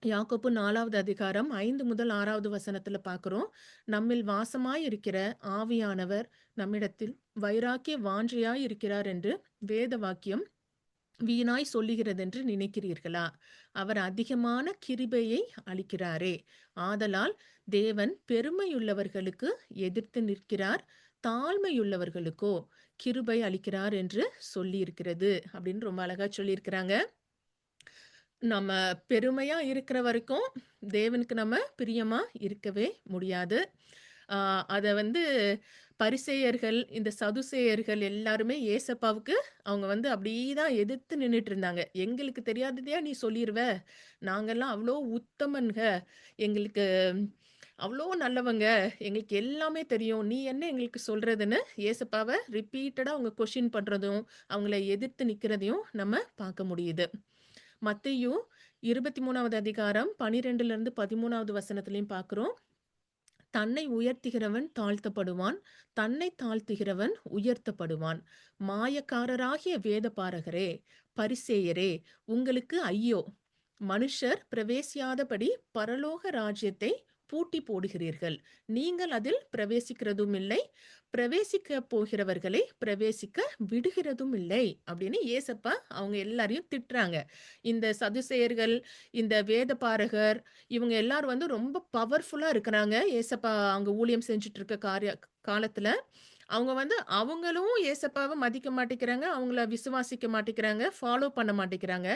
Speaker 1: யாக்கோப்பு 4வது அதிகாரம் 5 முதல் 6வது வசனத்துல பார்க்கிறோம். நம்மில் வாசமாயிருக்கிற ஆவியானவர் நம்மிடத்தில் வைராக்கிய வாஞ்சையாய் இருக்கிறார் என்று வேத வாக்கியம் வீணாய் சொல்லுகிறதென்று நினைக்கிறீர்களா? அவர் அதிகமான கிருபையை அளிக்கிறாரே. ஆதலால் தேவன் பெருமையுள்ளவர்களுக்கு எதிர்த்து நிற்கிறார். தாழ்மையுள்ளவர்களுக்கோ கிருபை அளிக்கிறார் என்று சொல்லியிருக்கிறது. அப்படின்னு ரொம்ப அழகா சொல்லியிருக்கிறாங்க. நம்ம பெருமையா இருக்கிற வரைக்கும் தேவனுக்கு நம்ம பிரியமா இருக்கவே முடியாது. ஆ அத பரிசேயர்கள், இந்த சதுசேயர்கள் எல்லாருமே ஏசப்பாவுக்கு அவங்க அப்படியே தான் எதிர்த்து நின்னுட்டு இருந்தாங்க. "எங்களுக்கு தெரியாததையா நீ சொல்லிருவ? நாங்கலாம் அவ்ளோ உத்தமன்க. எங்களுக்கு அவ்ளோ நல்லவங்க. எங்களுக்கு எல்லாமே தெரியும். நீ என்ன எங்களுக்கு சொல்றதுன்னு?" ஏசப்பாவ ரிப்பீட்டடா அவங்க கொஸ்டின் பண்றதும், அவங்கள எதிர்த்து நிக்கிறதையும் நம்ம பார்க்க முடியுது. மத்தேயு 23வது அதிகாரம் 12லிருந்து 13வது வசனத்திலயும் பார்க்கிறோம். தன்னை உயர்த்துகிறவன் தாழ்த்தப்படுவான். தன்னைத் தாழ்த்துகிறவன் உயர்த்தப்படுவான். மாயக்காரராகிய வேதபாரகரே, பரிசேயரே, உங்களுக்கு ஐயோ! மனுஷர் பிரவேசியாதபடி பரலோக ராஜ்யத்தை பூட்டி போடுகிறீர்கள். நீங்கள் அதில் பிரவேசிக்கிறதும் இல்லை. பிரவேசிக்கப் போகிறவர்களை பிரவேசிக்க விடுகிறதும் இல்லை. அப்படின்னு ஏசப்பா அவங்க எல்லாரையும் திட்டுறாங்க. இந்த சதுசேயர்கள், இந்த வேதபாரகர் இவங்க எல்லாரும் ரொம்ப பவர்ஃபுல்லா இருக்கிறாங்க. ஏசப்பா அங்க ஊழியம் செஞ்சுட்டு இருக்க காலத்துல. அவங்க அவங்களும் ஏசப்பாவ மதிக்க மாட்டேங்கிறாங்க. அவங்கள விசுவாசிக்க மாட்டேங்கிறாங்க. ஃபாலோ பண்ண மாட்டேங்கிறாங்க.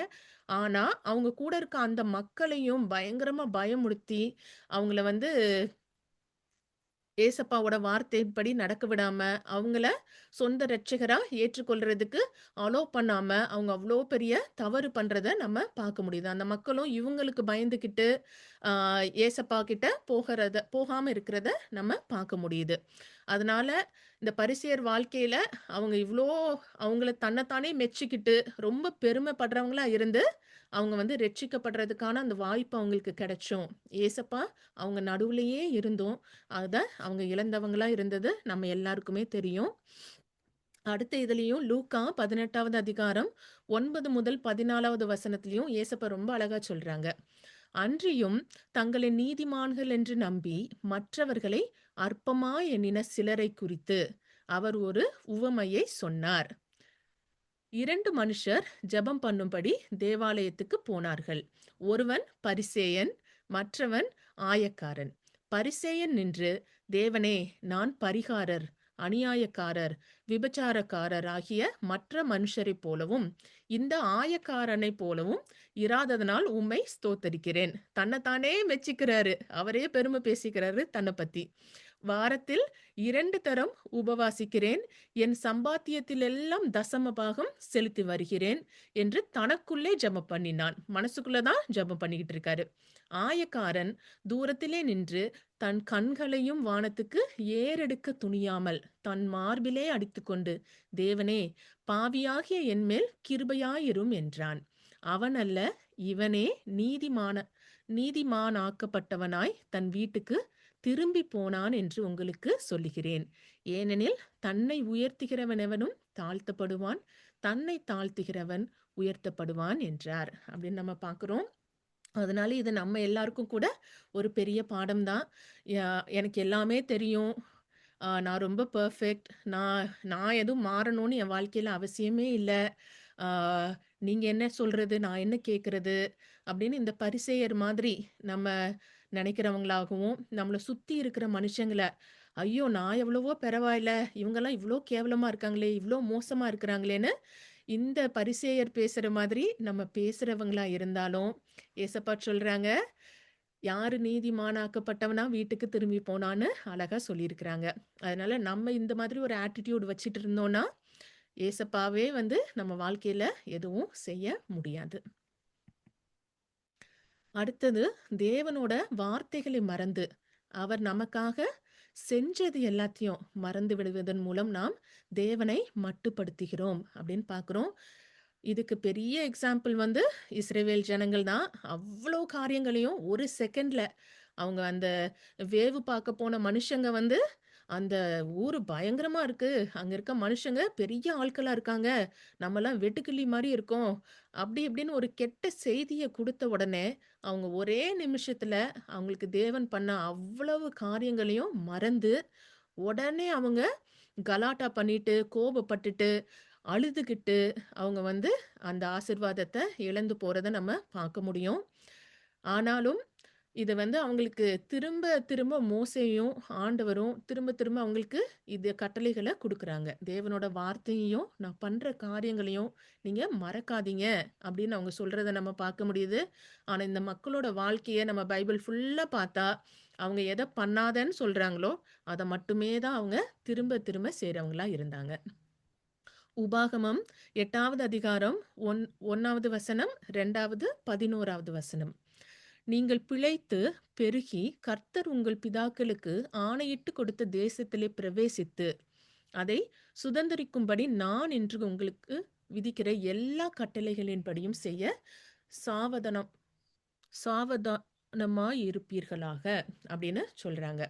Speaker 1: ஆனா, அவங்க கூட இருக்க அந்த மக்களையும் பயங்கரமா பயமுறுத்தி, அவங்கள ஏசப்பாவோட வார்த்தைப்படி நடக்க விடாம, அவங்கள சொந்த இரட்சகரா ஏற்றுக்கொள்றதுக்கு அலோ பண்ணாம, அவங்க அவ்ளோ பெரிய தவறு பண்றத நம்ம பார்க்க முடியுது. அந்த மக்களும் இவங்களுக்கு பயந்துகிட்டு, ஆ ஏசப்பா கிட்ட போகாம இருக்கிறத நம்ம பார்க்க முடியுது. அதனால இந்த பரிசேயர் வாழ்க்கையில அவங்க இவ்ளோ அவங்கள தன்னைத்தானே மெச்சுக்கிட்டு, ரொம்ப பெருமைப்படுறவங்களா இருந்து, அவங்க வந்து ரட்சிக்கப்படுறதுக்கான அந்த வாய்ப்பு அவங்களுக்கு கிடைச்சும், ஏசப்பா அவங்க நடுவுலயே இருந்தும், அத அவங்க இழந்தவங்களா இருந்தது நம்ம எல்லாருக்குமே தெரியும். அடுத்த இதுலயும் லூக்கா 18வது அதிகாரம் 9 முதல் 14வது வசனத்திலயும் ஏசப்பா ரொம்ப அழகா சொல்றாங்க. அன்றியும் தங்களை நீதிமான்கள் என்று நம்பி மற்றவர்களை அற்பமாய் எண்ணின சிலரை குறித்து அவர் ஒரு உவமையை சொன்னார். 2 மனுஷர் ஜெபம் பண்ணும்படி தேவாலயத்துக்கு போனார்கள். ஒருவன் பரிசேயன், மற்றவன் ஆயக்காரன். பரிசேயன் நின்று, தேவனே, நான் பரிகாரர், அநியாயக்காரர், விபசாரக்காரர் ஆகிய மற்ற மனுஷரைப் போலவும், இந்த ஆயக்காரனைப் போலவும் இராததனால் உம்மை ஸ்தோத்தரிக்கிறேன். தன்னைத்தானே மெச்சிக்கிறாரு. அவரே பெருமை பேசிக்கிறாரு தன்னை பத்தி. வாரத்தில் 2 தரம் உபவாசிக்கிறேன். என் சம்பாத்தியத்திலெல்லாம் தசம பாகம் செலுத்தி வருகிறேன் என்று தனக்குள்ளே ஜெபம் பண்ணினான். மனசுக்குள்ள தான் ஜெபம் பண்ணிக்கிட்டு இருக்காரு. ஆயக்காரன் தூரத்திலே நின்று தன் கண்களையும் வானத்துக்கு ஏறெடுக்க துணியாமல் தன் மார்பிலே அடித்துக்கொண்டு, தேவனே, பாவியாகிய என்மேல் கிருபையாயிரும் என்றான். அவன் அல்ல, இவனே நீதிமானாக்கப்பட்டவனாய் தன் வீட்டுக்கு திரும்பி போனான் என்று உங்களுக்கு சொல்லுகிறேன். ஏனெனில் தன்னை உயர்த்துகிறவனெவனும் தாழ்த்தப்படுவான், தன்னை தாழ்த்துகிறவன் உயர்த்தப்படுவான் என்றார். அப்படின்னு நம்ம பார்க்கிறோம். அதனால இது நம்ம எல்லாருக்கும் கூட ஒரு பெரிய பாடம் தான். எனக்கு எல்லாமே தெரியும். நான் ரொம்ப பெர்ஃபெக்ட். நான் நான் எதுவும் மாறணும்னு என் வாழ்க்கையில அவசியமே இல்ல. ஆ நீங்க என்ன சொல்றது? நான் என்ன கேட்கறது? அப்படின்னு இந்த பரிசேயர் மாதிரி நம்ம நினைக்கிறவங்களாகவும், நம்மள சுத்தி இருக்கிற மனுஷங்கள, ஐயோ! நான் எவ்வளவோ பரவாயில்ல. இவங்கலாம் இவ்ளோ கேவலமா இருக்காங்களே! இவ்ளோ மோசமா இருக்கிறாங்களேன்னு, இந்த பரிசேயர் பேசுற மாதிரி நம்ம பேசுறவங்களா இருந்தாலும், ஏசப்பா சொல்றாங்க, யாரு நீதிமானாக்கப்பட்டவனா வீட்டுக்கு திரும்பி போனான்னு அழகா சொல்லியிருக்கிறாங்க. அதனால நம்ம இந்த மாதிரி ஒரு ஆட்டிட்யூட் வச்சுட்டு இருந்தோம்னா, ஏசப்பாவே வந்து நம்ம வாழ்க்கையில எதுவும் செய்ய முடியாது. அடுத்தது, தேவனோட வார்த்தைகளை மறந்து, அவர் நமக்காக செஞ்சது எல்லாத்தையும் மறந்து விடுவதன் மூலம் நாம் தேவனை மட்டுப்படுத்துகிறோம் அப்படின்னு பார்க்கிறோம். இதுக்கு பெரிய எக்ஸாம்பிள் வந்து இஸ்ரவேல் ஜனங்கள் தான். அவ்வளோ காரியங்களையும் ஒரு செகண்ட்ல அவங்க அந்த வேவு பார்க்க போன மனுஷங்க வந்து, அந்த ஊரு பயங்கரமா இருக்கு. அங்க இருக்க மனுஷங்க பெரிய ஆட்களா இருக்காங்க. நம்மலாம் வெட்டுக்கிளி மாரி இருக்கோம். அப்படி இப்படின்னு ஒரு கெட்ட செய்திய குடுத்த உடனே, அவங்க ஒரே நிமிஷத்துல அவங்களுக்கு தேவன் பண்ண அவ்வளவு காரியங்களையும் மறந்து, உடனே அவங்க கலாட்டா பண்ணிட்டு, கோபப்பட்டுட்டு, அழுதுகிட்டு, அவங்க வந்து அந்த ஆசீர்வாதத்த இழந்து போறத நம்ம பார்க்க முடியும். ஆனாலும் இது வந்து அவங்களுக்கு திரும்ப திரும்ப மோசேயும், ஆண்டவரும் திரும்ப திரும்ப அவங்களுக்கு இது கட்டளைகள குடுக்குறாங்க. தேவனோட வார்த்தையையும், நான் பண்ற காரியங்களையும் நீங்க மறக்காதீங்க அப்படின்னு அவங்க சொல்றத நம்ம பார்க்க முடியுது. ஆனா இந்த மக்களோட வாழ்க்கைய நம்ம பைபிள் ஃபுல்லா பார்த்தா, அவங்க எத பண்ணாதன்னு சொல்றாங்களோ, அத மட்டுமே தான் அவங்க திரும்ப திரும்ப செய்றவங்களா இருந்தாங்க. உபாகமம் 8வது அதிகாரம் 1வது வசனம், 2வது 11வது வசனம். நீங்கள் பிழைத்து பெருகி கர்த்தர் உங்கள் பிதாக்களுக்கு ஆணையிட்டு கொடுத்த தேசத்திலே பிரவேசித்து அதை சுதந்தரிக்கும்படி நான் இன்று உங்களுக்கு விதிக்கிற எல்லா கட்டளைகளின்படியும் செய்ய சாவதானம் சாவதானமாய் இருப்பீர்களாக அப்படின்னு சொல்றாங்க.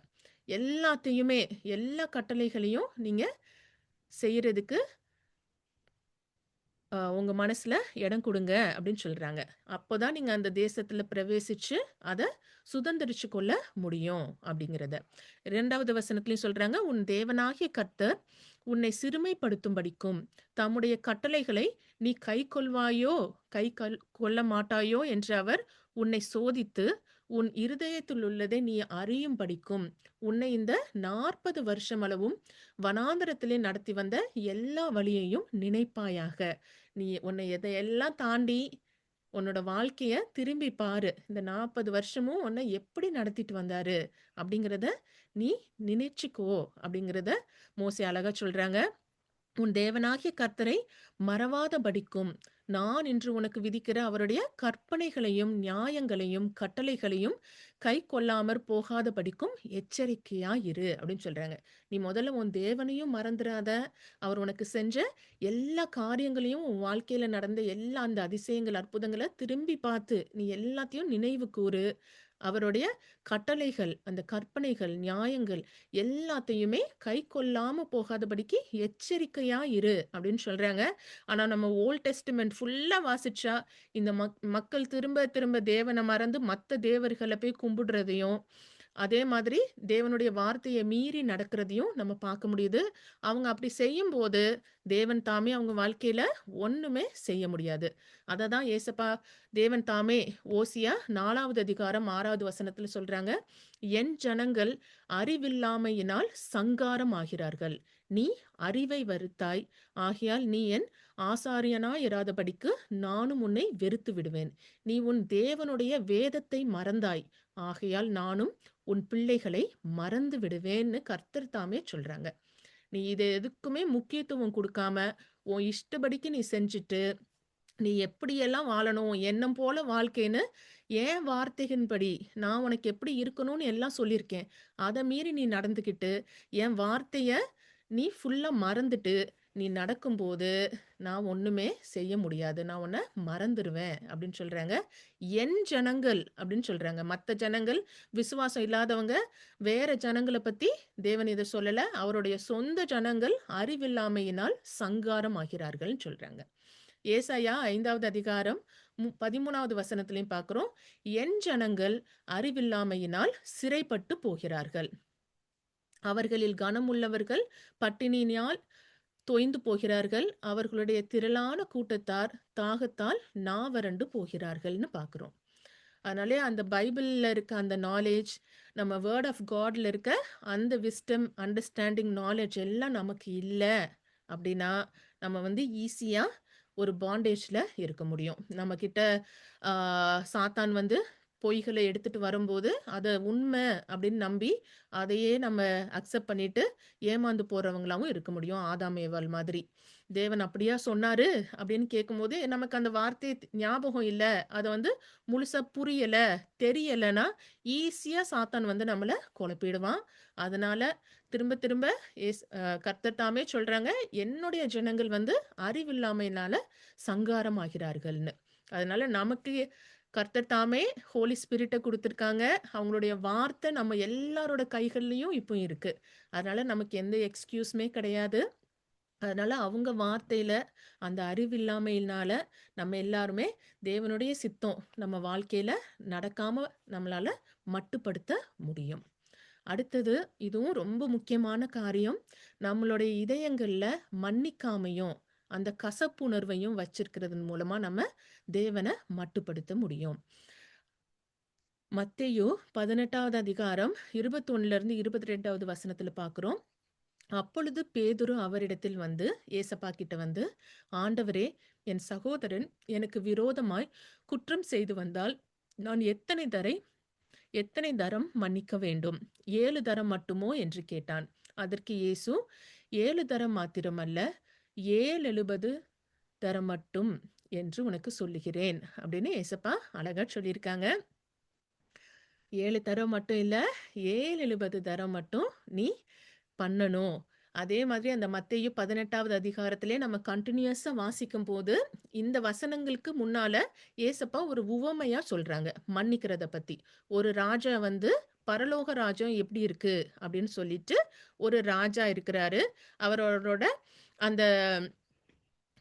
Speaker 1: எல்லாத்தையுமே எல்லா கட்டளைகளையும் நீங்க செய்யறதுக்கு உங்க மனசுல இடம் குடுங்க அப்படின்னு சொல்றாங்க. அப்போதான் நீங்க அந்த தேசத்துல பிரவேசிச்சு, அத சுதந்தரிச்சு கொள்ள முடியும் அப்படிங்கிறத. 2வது வசனத்திலயும் சொல்றாங்க, உன் தேவனாகிய கர்த்தர் உன்னை சிறுமைப்படுத்தும்படிக்கும், தம்முடைய கட்டளைகளை நீ கைக்கொள்வாயோ, கொள்ள மாட்டாயோ என்று அவர் உன்னை சோதித்து, உன் இருதயத்தில் உள்ளதை நீ அறியும்படிக்கும், உன்னை இந்த 40 வருஷமளவும் வனாந்தரத்திலே நடத்தி வந்த எல்லா வழியையும் நினைப்பாயாக. நீ உன்னை எதையெல்லாம் தாண்டி உன்னோட வாழ்க்கைய திரும்பி பாரு. இந்த 40 வருஷமும் உன்னை எப்படி நடத்திட்டு வந்தாரு அப்படிங்கிறத நீ நினைச்சுக்கோ அப்படிங்கிறத மோசே அழகா சொல்றாங்க. உன் தேவனாகிய கர்த்தரை மறவாதபடிக்கும் நான் இன்று உனக்கு விதிக்கிற அவருடைய கற்பனைகளையும் நியாயங்களையும் கட்டளைகளையும் கை கொள்ளாமற் போகாதபடிக்கும் எச்சரிக்கையா இரு அப்படின்னு சொல்றாங்க. நீ முதல்ல உன் தேவனையும் மறந்துடாத. அவர் உனக்கு செஞ்ச எல்லா காரியங்களையும் உன் வாழ்க்கையில நடந்த எல்லா அந்த அதிசயங்கள் அற்புதங்களை திரும்பி பார்த்து நீ எல்லாத்தையும் நினைவு கூறு. அவருடைய கட்டளைகள், அந்த கற்பனைகள், நியாயங்கள் எல்லாத்தையுமே கை கொள்ளாம போகாதபடிக்கு எச்சரிக்கையா இரு அப்படின்னு சொல்றாங்க. ஆனா நம்ம ஓல்ட் டெஸ்டமென்ட் ஃபுல்லா வாசிச்சா, இந்த மக்கள் திரும்ப திரும்ப தேவன மறந்து மத்த தேவர்கள போய் கும்பிடுறதையும், அதே மாதிரி தேவனுடைய வார்த்தைய மீறி நடக்கிறதையும் நம்ம பார்க்க முடியுது. அவங்க அப்படி செய்யும்போது, தேவன் தாமே அவங்க வாழ்க்கையில ஒண்ணுமே செய்ய முடியாது. அததான் ஏசப்பா தேவன் தாமே ஓசியா 4வது அதிகாரம் 6வது வசனத்துல சொல்றாங்க. என் ஜனங்கள் அறிவில்லாமையினால் சங்காரம் ஆகிறார்கள். நீ அறிவை வெறுத்தாய். ஆகையால் நீ என் ஆசாரியனாய் இராதபடிக்கு நானும் உன்னை வெறுத்து விடுவேன். நீ உன் தேவனுடைய வேதத்தை மறந்தாய். ஆகையால் நானும் உன் பிள்ளைகளை மறந்து விடுவேன்னு கர்த்தர் தாமே சொல்றாங்க. நீ இது எதுக்குமே முக்கியத்துவம் கொடுக்காம, உன் இஷ்டப்படிக்கு நீ செஞ்சுட்டு, நீ எப்படியெல்லாம் வாழணும், எண்ணம் போல வாழ்க்கைன்னு என் வார்த்தையின்படி நான் உனக்கு எப்படி இருக்கணும்னு எல்லாம் சொல்லியிருக்கேன். அத மீறி நீ நடந்துக்கிட்டு, என் வார்த்தைய நீ ஃபுல்லா மறந்துட்டு, நீ நடக்கும்போது, நான் ஒண்ணுமே செய்ய முடியாது. நான் உன்ன மறந்துருவேன் அப்படின்னு சொல்றாங்க. என் ஜனங்கள் அப்படின்னு சொல்றாங்க. மத்த ஜனங்கள், விசுவாசம் இல்லாதவங்க, வேற ஜனங்கள பத்தி தேவன் இத சொல்லல. அவருடைய சொந்த ஜனங்கள் அறிவில்லாமையினால் சங்காரம் ஆகிறார்கள்ன்னு சொல்றாங்க. ஏசாயா 5வது அதிகாரம் 13வது வசனத்திலையும் பார்க்கிறோம். என் ஜனங்கள் அறிவில்லாமையினால் சிறைப்பட்டு போகிறார்கள். அவர்களில் கனமுள்ளவர்கள் பட்டினியினால் தொய்ந்து போகிறார்கள். அவர்களுடைய திரளான கூட்டத்தார் தாகத்தால் நாவறண்டு போகிறார்கள்னு பார்க்கிறோம். அதனாலே அந்த பைபிள்ல இருக்க அந்த நாலேஜ், நம்ம வேர்ட் ஆஃப் காட்ல இருக்க அந்த விஸ்டம், அண்டர்ஸ்டாண்டிங் நாலேஜ் எல்லாம் நமக்கு இல்ல அப்படின்னா, நம்ம ஈஸியா ஒரு பாண்டேஜ்ல இருக்க முடியும். நம்மகிட்ட சாத்தான் பொய்கள எடுத்துட்டு வரும்போது, அத உண்மை அப்படின்னு நம்பி, அதையே நம்ம அக்செப்ட் பண்ணிட்டு ஏமாந்து போறவங்களாவும் இருக்க முடியும். ஆதாம், ஏவாள் மாதிரி. தேவன் அப்படியா சொன்னாரு? அப்படின்னு கேட்கும்போது, நமக்கு அந்த வார்த்தை ஞாபகம் இல்ல. அத முழுசா புரியல, தெரியலன்னா, ஈஸியா சாத்தான் நம்மள குழப்பிடுவான். அதனால திரும்ப திரும்ப கர்த்தர் தாமே சொல்றாங்க, என்னுடைய ஜனங்கள் அறிவில்லாமையினால சங்காரம் ஆகிறார்கள்ன்னு. அதனால நமக்கு கர்த்தர் தாமே ஹோலி ஸ்பிரிட்ட குடுத்திருக்காங்க. அவங்களுடைய வார்த்தை நம்ம எல்லாரோட கைகள்லயும் இப்போ இருக்கு. அதனால நமக்கு எந்த எக்ஸ்கியூஸுமே கிடையாது. அதனால அவங்க வார்த்தையில அந்த அறிவில்லாமையினால நம்ம எல்லாருமே தேவனுடைய சித்தம் நம்ம வாழ்க்கையில நடக்காம நம்மளால மட்டுப்படுத்த முடியும். அடுத்தது, இதுவும் ரொம்ப முக்கியமான காரியம். நம்மளுடைய இதயங்கள்ல மன்னிக்காமையும், அந்த கசப்புணர்வையும் வச்சிருக்கிறதன் மூலமா நம்ம தேவன மட்டுப்படுத்த முடியும். மத்தேயு 18வது அதிகாரம் 21லிருந்து 22வது வசனத்துல பார்க்கிறோம். அப்பொழுது பேதுரு அவரிடத்தில் ஏசப்பா கிட்ட ஆண்டவரே, என் சகோதரன் எனக்கு விரோதமாய் குற்றம் செய்து வந்தால் நான் எத்தனை தரம் மன்னிக்க வேண்டும்? 7 தரம் மட்டுமோ என்று கேட்டான். அதற்கு இயேசு, 7 தரம் மாத்திரமல்ல, 770 தரம் மட்டும் என்று உனக்கு சொல்லுகிறேன் அப்படின்னு ஏசப்பா அழகா சொல்லியிருக்காங்க. 7 தரம் மட்டும் இல்ல, 770 தரம் மட்டும் நீ பண்ணணும். அதே மாதிரி அந்த மத்தேயு 18வது அதிகாரத்திலே நம்ம கன்டினியூஸா வாசிக்கும்போது, இந்த வசனங்களுக்கு முன்னால ஏசப்பா ஒரு உவமையா சொல்றாங்க, மன்னிக்கிறத பத்தி. ஒரு ராஜா பரலோக ராஜ்யம் எப்படி இருக்கு அப்படின்னு சொல்லிட்டு, ஒரு ராஜா இருக்கிறாரு. அவரோட அந்த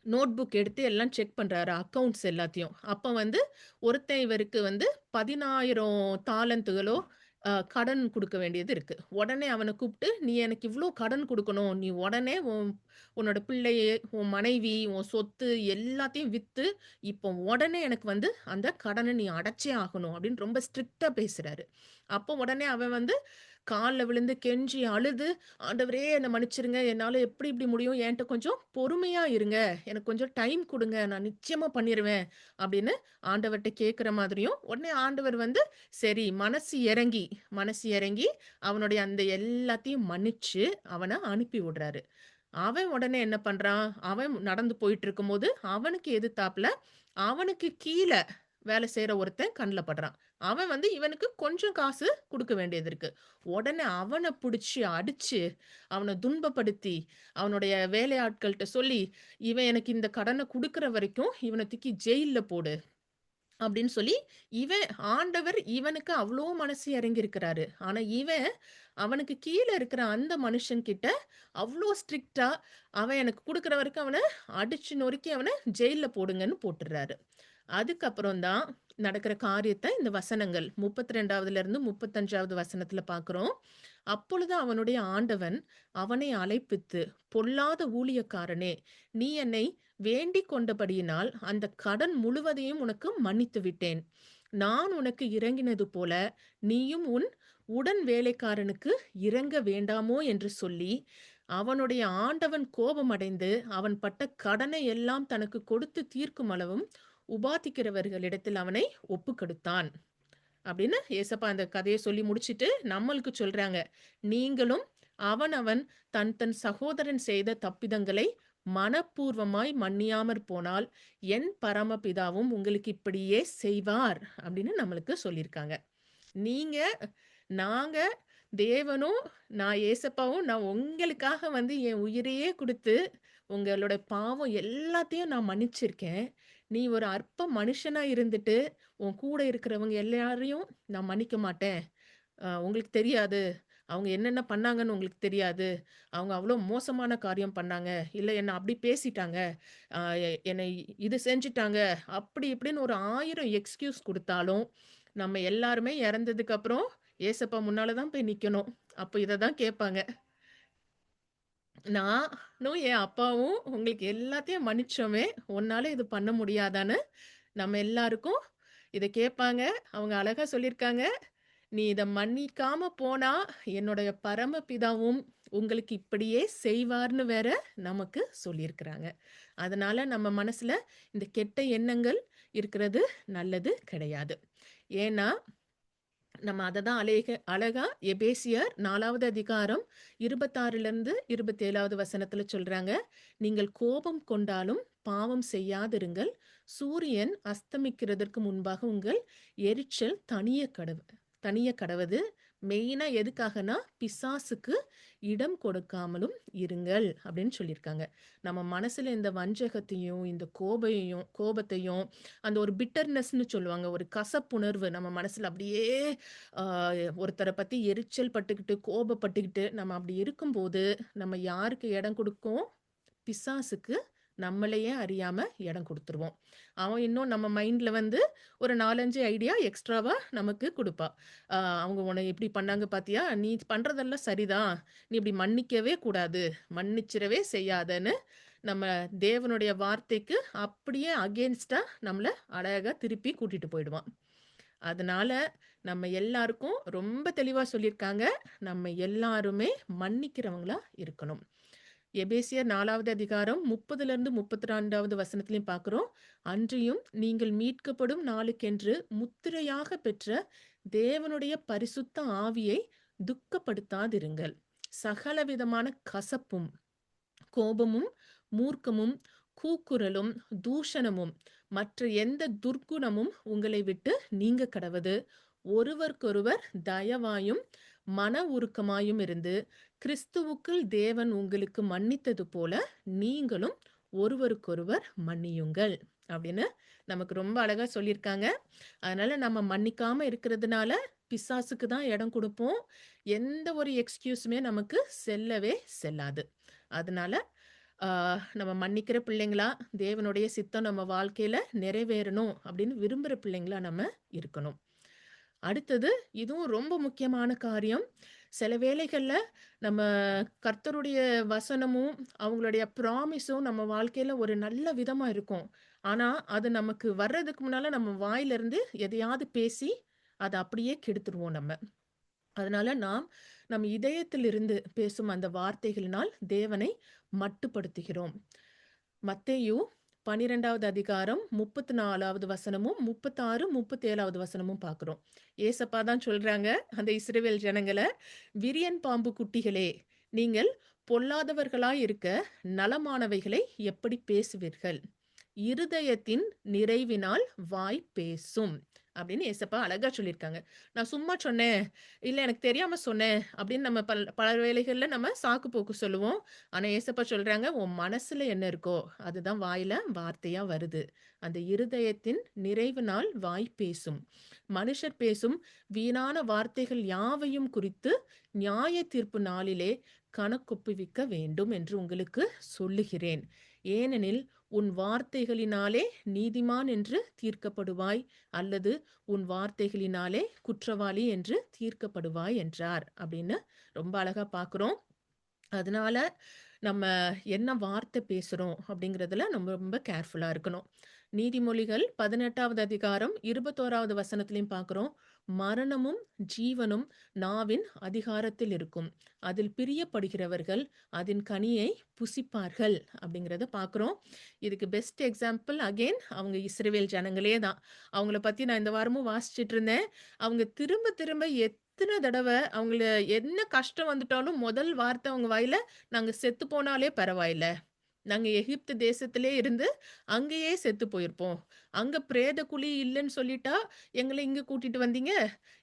Speaker 1: நோட் புக் எடுத்து எல்லாம் செக் பண்றாரு, அக்கவுண்ட்ஸ் எல்லாத்தையும். அப்ப ஒருத்தன் இவருக்கு 10,000 தாலந்துகளோ கடன் குடுக்க வேண்டியது இருக்கு. உடனே அவன கூப்பிட்டு, "நீ எனக்கு இவ்ளோ கடன் குடுக்கணும். நீ உடனே உன்னோட பிள்ளைய, உன் மனைவி, உன் சொத்து எல்லாத்தையும் வித்து, இப்போ உடனே எனக்கு அந்த கடன நீ அடைச்சே ஆகணும்." அப்படின்னு ரொம்ப ஸ்ட்ரிக்ட்டா பேசுறாரு. அப்போ உடனே அவன் கால்ல விழுந்து கெஞ்சி அழுது, "ஆண்டவரே என்ன மன்னிச்சிருங்க. என்னால எப்படி இப்படி முடியும்? என்ட்ட கொஞ்சம் பொறுமையா இருங்க. எனக்கு கொஞ்சம் டைம் குடுங்க. நான் நிச்சயமா பண்ணிருவேன்." அப்படின்னு ஆண்டவர்ட்ட கேட்கிற மாதிரியும், உடனே ஆண்டவர் சரி மனசு இறங்கி அவனுடைய அந்த எல்லாத்தையும் மன்னிச்சு அவன அனுப்பி விடுறாரு. அவன் உடனே என்ன பண்றான், அவன் நடந்து போயிட்டுருக்கும்போது, அவனுக்கு எதிர்த்தாப்புல, அவனுக்கு கீழ வேலை செய்ற ஒருத்தன் கண்ல படுறான். அவன் வந்து இவனுக்கு கொஞ்சம் காசு குடுக்க வேண்டியது இருக்கு. உடனே அவன புடிச்சு அடிச்சு, அவன துன்பப்படுத்தி, அவனுடைய வேலையாட்கள்ட்ட சொல்லி, "இவன் எனக்கு இந்த கடன குடுக்குற வரைக்கும் இவன தூக்கி ஜெயில்ல போடு." அப்படின்னு சொல்லி, இவன் ஆண்டவர் இவனுக்கு அவ்ளோ மனசு இறங்கியிருக்கிறாரு. ஆனா இவன், அவனுக்கு கீழ இருக்கிற அந்த மனுஷன்கிட்ட அவ்ளோ ஸ்ட்ரிக்ட்டா, அவன் எனக்கு குடுக்குற வரைக்கும் அவன அடிச்சு நொறுக்கி அவன ஜெயில்ல போடுங்கன்னு போட்டுர்றாரு. அதுக்கப்புறம் தான் நடக்கிற காரியத்த இந்த வசனங்கள் 32வதுலருந்து 35வது வசனத்துல பார்க்கிறோம். அப்பொழுது அவனுடைய ஆண்டவன் அவனை அழைப்பித்து, "பொல்லாத ஊழியக்காரனே! நீ என்னை வேண்டிக் கொண்டபடியினால் அந்தக் கடன் முழுவதையும் உனக்கு மன்னித்து விட்டேன். நான் உனக்கு இறங்கினது போல நீயும் உன் உடன் வேலைக்காரனுக்கு இறங்க வேண்டாமோ?" என்று சொல்லி, அவனுடைய ஆண்டவன் கோபமடைந்து, அவன் பட்ட கடனை எல்லாம் தனக்குக் கொடுத்துத் தீர்க்கும் அளவும் உபாதிக்கிறவர்களிடத்தில் அவனை ஒப்புக்கொடுத்தான். அப்படின்னு ஏசப்பா அந்த கதைய சொல்லி முடிச்சுட்டு நம்மளுக்கு சொல்றாங்க. நீங்களும் அவனவன் தன் தன் சகோதரன் செய்த தப்பிதங்களை மனப்பூர்வமாய் மன்னியாமற் போனால், என் பரமபிதாவும் உங்களுக்கு இப்படியே செய்வார் அப்படின்னு நம்மளுக்கு சொல்லியிருக்காங்க. நீங்க, நாங்க, தேவனும், நான் ஏசப்பாவும் நான் உங்களுக்காக வந்து என் உயிரையே குடுத்து, உங்களோட பாவம் எல்லாத்தையும் நான் மன்னிச்சிருக்கேன். நீ ஒரு அற்ப மனுஷனா இருந்துட்டு, உன் கூட இருக்கிறவங்க எல்லாரையும் நான் மன்னிக்க மாட்டேன். உங்களுக்கு தெரியாது. அவங்க என்னென்ன பண்ணாங்கன்னு உங்களுக்கு தெரியாது. அவங்க அவ்ளோ மோசமான காரியம் பண்ணாங்க. இல்ல என்ன அப்படி பேசிட்டாங்க. அ என்னை இது செஞ்சுட்டாங்க. அப்படி இப்படின்னு ஒரு 1000 எக்ஸ்கியூஸ் குடுத்தாலும், நம்ம எல்லாருமே இறந்ததுக்கு அப்புறம் ஏசப்பா முன்னால தான் போய் நிக்கணும். அப்ப இத தான் கேட்பாங்க. நானும் என் அப்பாவும் உங்களுக்கு எல்லாத்தையும் மன்னிச்சோமே, உன்னால இது பண்ண முடியாதான்னு நம்ம எல்லாருக்கும் இத கேட்பாங்க. அவங்க அழகா சொல்லியிருக்காங்க. "நீ இத மன்னிக்காம போனா, என்னுடைய பரமபிதாவும் உங்களுக்கு இப்படியே செய்வார்ன்னு" வேற நமக்கு சொல்லியிருக்கிறாங்க. அதனால நம்ம மனசுல இந்த கெட்ட எண்ணங்கள் இருக்கிறது நல்லது கிடையாது. ஏன்னா நம்ம அத தான் அழகா எபேசியர் 4வது அதிகாரம் 26லிருந்து 27வது வசனத்துல சொல்றாங்க. நீங்கள் கோபம் கொண்டாலும் பாவம் செய்யாதிருங்கள். சூரியன் அஸ்தமிக்கிறதற்கு முன்பாக உங்கள் எரிச்சல் தணிய கடவது. மெயினா எதுக்காகன்னா, பிசாசுக்கு இடம் கொடுக்காமலும் இருங்கள் அப்படின்னு சொல்லியிருக்காங்க. நம்ம மனசுல இந்த வஞ்சகத்தையும், இந்த கோபத்தையும், அந்த ஒரு பிட்டர்னஸ்ன்னு சொல்லுவாங்க. ஒரு கசப்புணர்வு நம்ம மனசுல அப்படியே ஆ ஒருத்தர பத்தி எரிச்சல் பட்டுக்கிட்டு, கோபப்பட்டுக்கிட்டு நம்ம அப்படி இருக்கும்போது, நம்ம யாருக்கு இடம் குடுக்கோம்? பிசாசுக்கு நம்மளையே அறியாம இடம் குடுத்துருவோம். அவன் இன்னும் நம்ம மைண்ட்ல வந்து ஒரு 4, 5 ஐடியா எக்ஸ்ட்ராவா நமக்கு குடுப்பா. அவங்க உன்ன இப்படி பண்ணாங்க பாத்தியா? நீ பண்றதெல்லாம் சரிதான். நீ இப்படி மன்னிக்கவே கூடாது. மன்னிச்சிடவே செய்யாதன்னு நம்ம தேவனுடைய வார்த்தைக்கு அப்படியே அகெயின்ஸ்ட்டா நம்மள அழகா திருப்பி கூட்டிட்டு போயிடுவான். அதனால நம்ம எல்லாருக்கும் ரொம்ப தெளிவா சொல்லியிருக்காங்க. நம்ம எல்லாருமே மன்னிக்கிறவங்களா இருக்கணும். எபேசியர் 4வது அதிகாரம் 30லிருந்து 32வது வசனத்திலயும் பார்க்கிறோம். அன்றியும் நீங்கள் மீட்கப்படும் நாளுக்கென்று முத்திரையாக பெற்ற தேவனுடைய பரிசுத்த ஆவியை துக்கப்படுத்தாதிருங்கள். சகலவிதமான கசப்பும், கோபமும், மூர்க்கமும், கூக்குரலும், தூஷணமும், மற்ற எந்த துர்க்குணமும் உங்களை விட்டு நீங்க கடவது. ஒருவருக்கொருவர் தயவாயும் மன உருக்கமாயும் இருந்து, கிறிஸ்துவுக்குள் தேவன் உங்களுக்கு மன்னித்தது போல நீங்களும் ஒருவருக்கொருவர் மன்னியுங்கள் அப்படின்னு நமக்கு ரொம்ப அழகா சொல்லியிருக்காங்க. அதனால நம்ம மன்னிக்காம இருக்கிறதுனால பிசாசுக்கு தான் இடம் கொடுப்போம். எந்த ஒரு எக்ஸ்கியூஸுமே நமக்கு செல்லவே செல்லாது. அதனால நம்ம மன்னிக்கிற பிள்ளைங்களா, தேவனுடைய சித்தம் நம்ம வாழ்க்கையில நிறைவேறணும் அப்படின்னு விரும்புற பிள்ளைங்களா நம்ம இருக்கணும். அடுத்தது, இதுவும் ரொம்ப முக்கியமான காரியம். சில வேளைகள்ல நம்ம கர்த்தருடைய வசனமும், அவங்களுடைய ப்ராமிஸும் நம்ம வாழ்க்கையில ஒரு நல்ல விதமா இருக்கும். ஆனா, அது நமக்கு வர்றதுக்கு முன்னால நம்ம வாயிலிருந்து எதையாவது பேசி, அத அப்படியே கெடுத்துருவோம் நம்ம. அதனால நாம் நம் இதயத்திலிருந்து பேசும் அந்த வார்த்தைகளினால் தேவனை மட்டுப்படுத்துகிறோம். மத்தேயு 12வது அதிகாரம் 34வது வசனமும், 36, 37வது வசனமும் பார்க்கிறோம். ஏசப்பா தான் சொல்றாங்க, அந்த இஸ்ரவேல் ஜனங்கள, "விரியன் பாம்பு குட்டிகளே, நீங்கள் பொல்லாதவர்களாய் இருக்க நலமானவைகளை எப்படி பேசுவீர்கள்? இருதயத்தின் நிறைவினால் வாய் பேசும். அப்படின்னு ஏசப்பா அழகா சொல்லியிருக்காங்க. நான் சும்மா சொன்னேன், இல்ல எனக்கு தெரியாம சொன்னேன் அப்படின்னு நம்ம பல வேளைகள்ல நம்ம சாக்கு போக்கு சொல்லுவோம். ஆனா ஏசப்பா சொல்றாங்க, உன் மனசுல என்ன இருக்கோ அதுதான் வாயில வார்த்தையா வருது. அந்த இருதயத்தின் நிறைவினால் வாய் பேசும். மனுஷர் பேசும் வீணான வார்த்தைகள் யாவையும் குறித்து நியாய தீர்ப்பு நாளிலே கணக்கொப்புவிக்க வேண்டும் என்று உங்களுக்கு சொல்லுகிறேன். ஏனெனில் உன் வார்த்தைகளினாலே நீதிமான் என்று தீர்க்கப்படுவாய், அல்லது உன் வார்த்தைகளினாலே குற்றவாளி என்று தீர்க்கப்படுவாய் என்றார். அப்படின்னு ரொம்ப அழகா பார்க்குறோம். அதனால நம்ம என்ன வார்த்தை பேசுறோம் அப்படிங்கிறதுல நம்ம ரொம்ப கேர்ஃபுல்லா இருக்கணும். நீதிமொழிகள் 18வது அதிகாரம் 21வது வசனத்திலயும் பார்க்குறோம். மரணமும் ஜீவனும் நாவின் அதிகாரத்தில் இருக்கும். அதில் பிரியப்படுகிறவர்கள் அதன் கனியை புசிப்பார்கள் அப்படிங்கிறத பார்க்குறோம். இதுக்கு பெஸ்ட் எக்ஸாம்பிள் அகெயின் அவங்க இஸ்ரவேல் ஜனங்களே தான். அவங்கள பத்தி நான் இந்த வாரமும் வாசிச்சுட்டு இருந்தேன். அவங்க திரும்ப திரும்ப எத்தன தடவ அவங்கள என்ன கஷ்டம் வந்துட்டாலும் முதல் வார்த்தை அவங்க வாயில, "நாங்க செத்து போனாலே பரவாயில்ல. நாங்க எகிப்து தேசத்திலே இருந்து அங்கேயே செத்து போயிருப்போம். அங்க பிரேத குழி இல்லன்னு சொல்லிட்டா, எங்கள இங்க கூட்டிட்டு வந்தீங்க.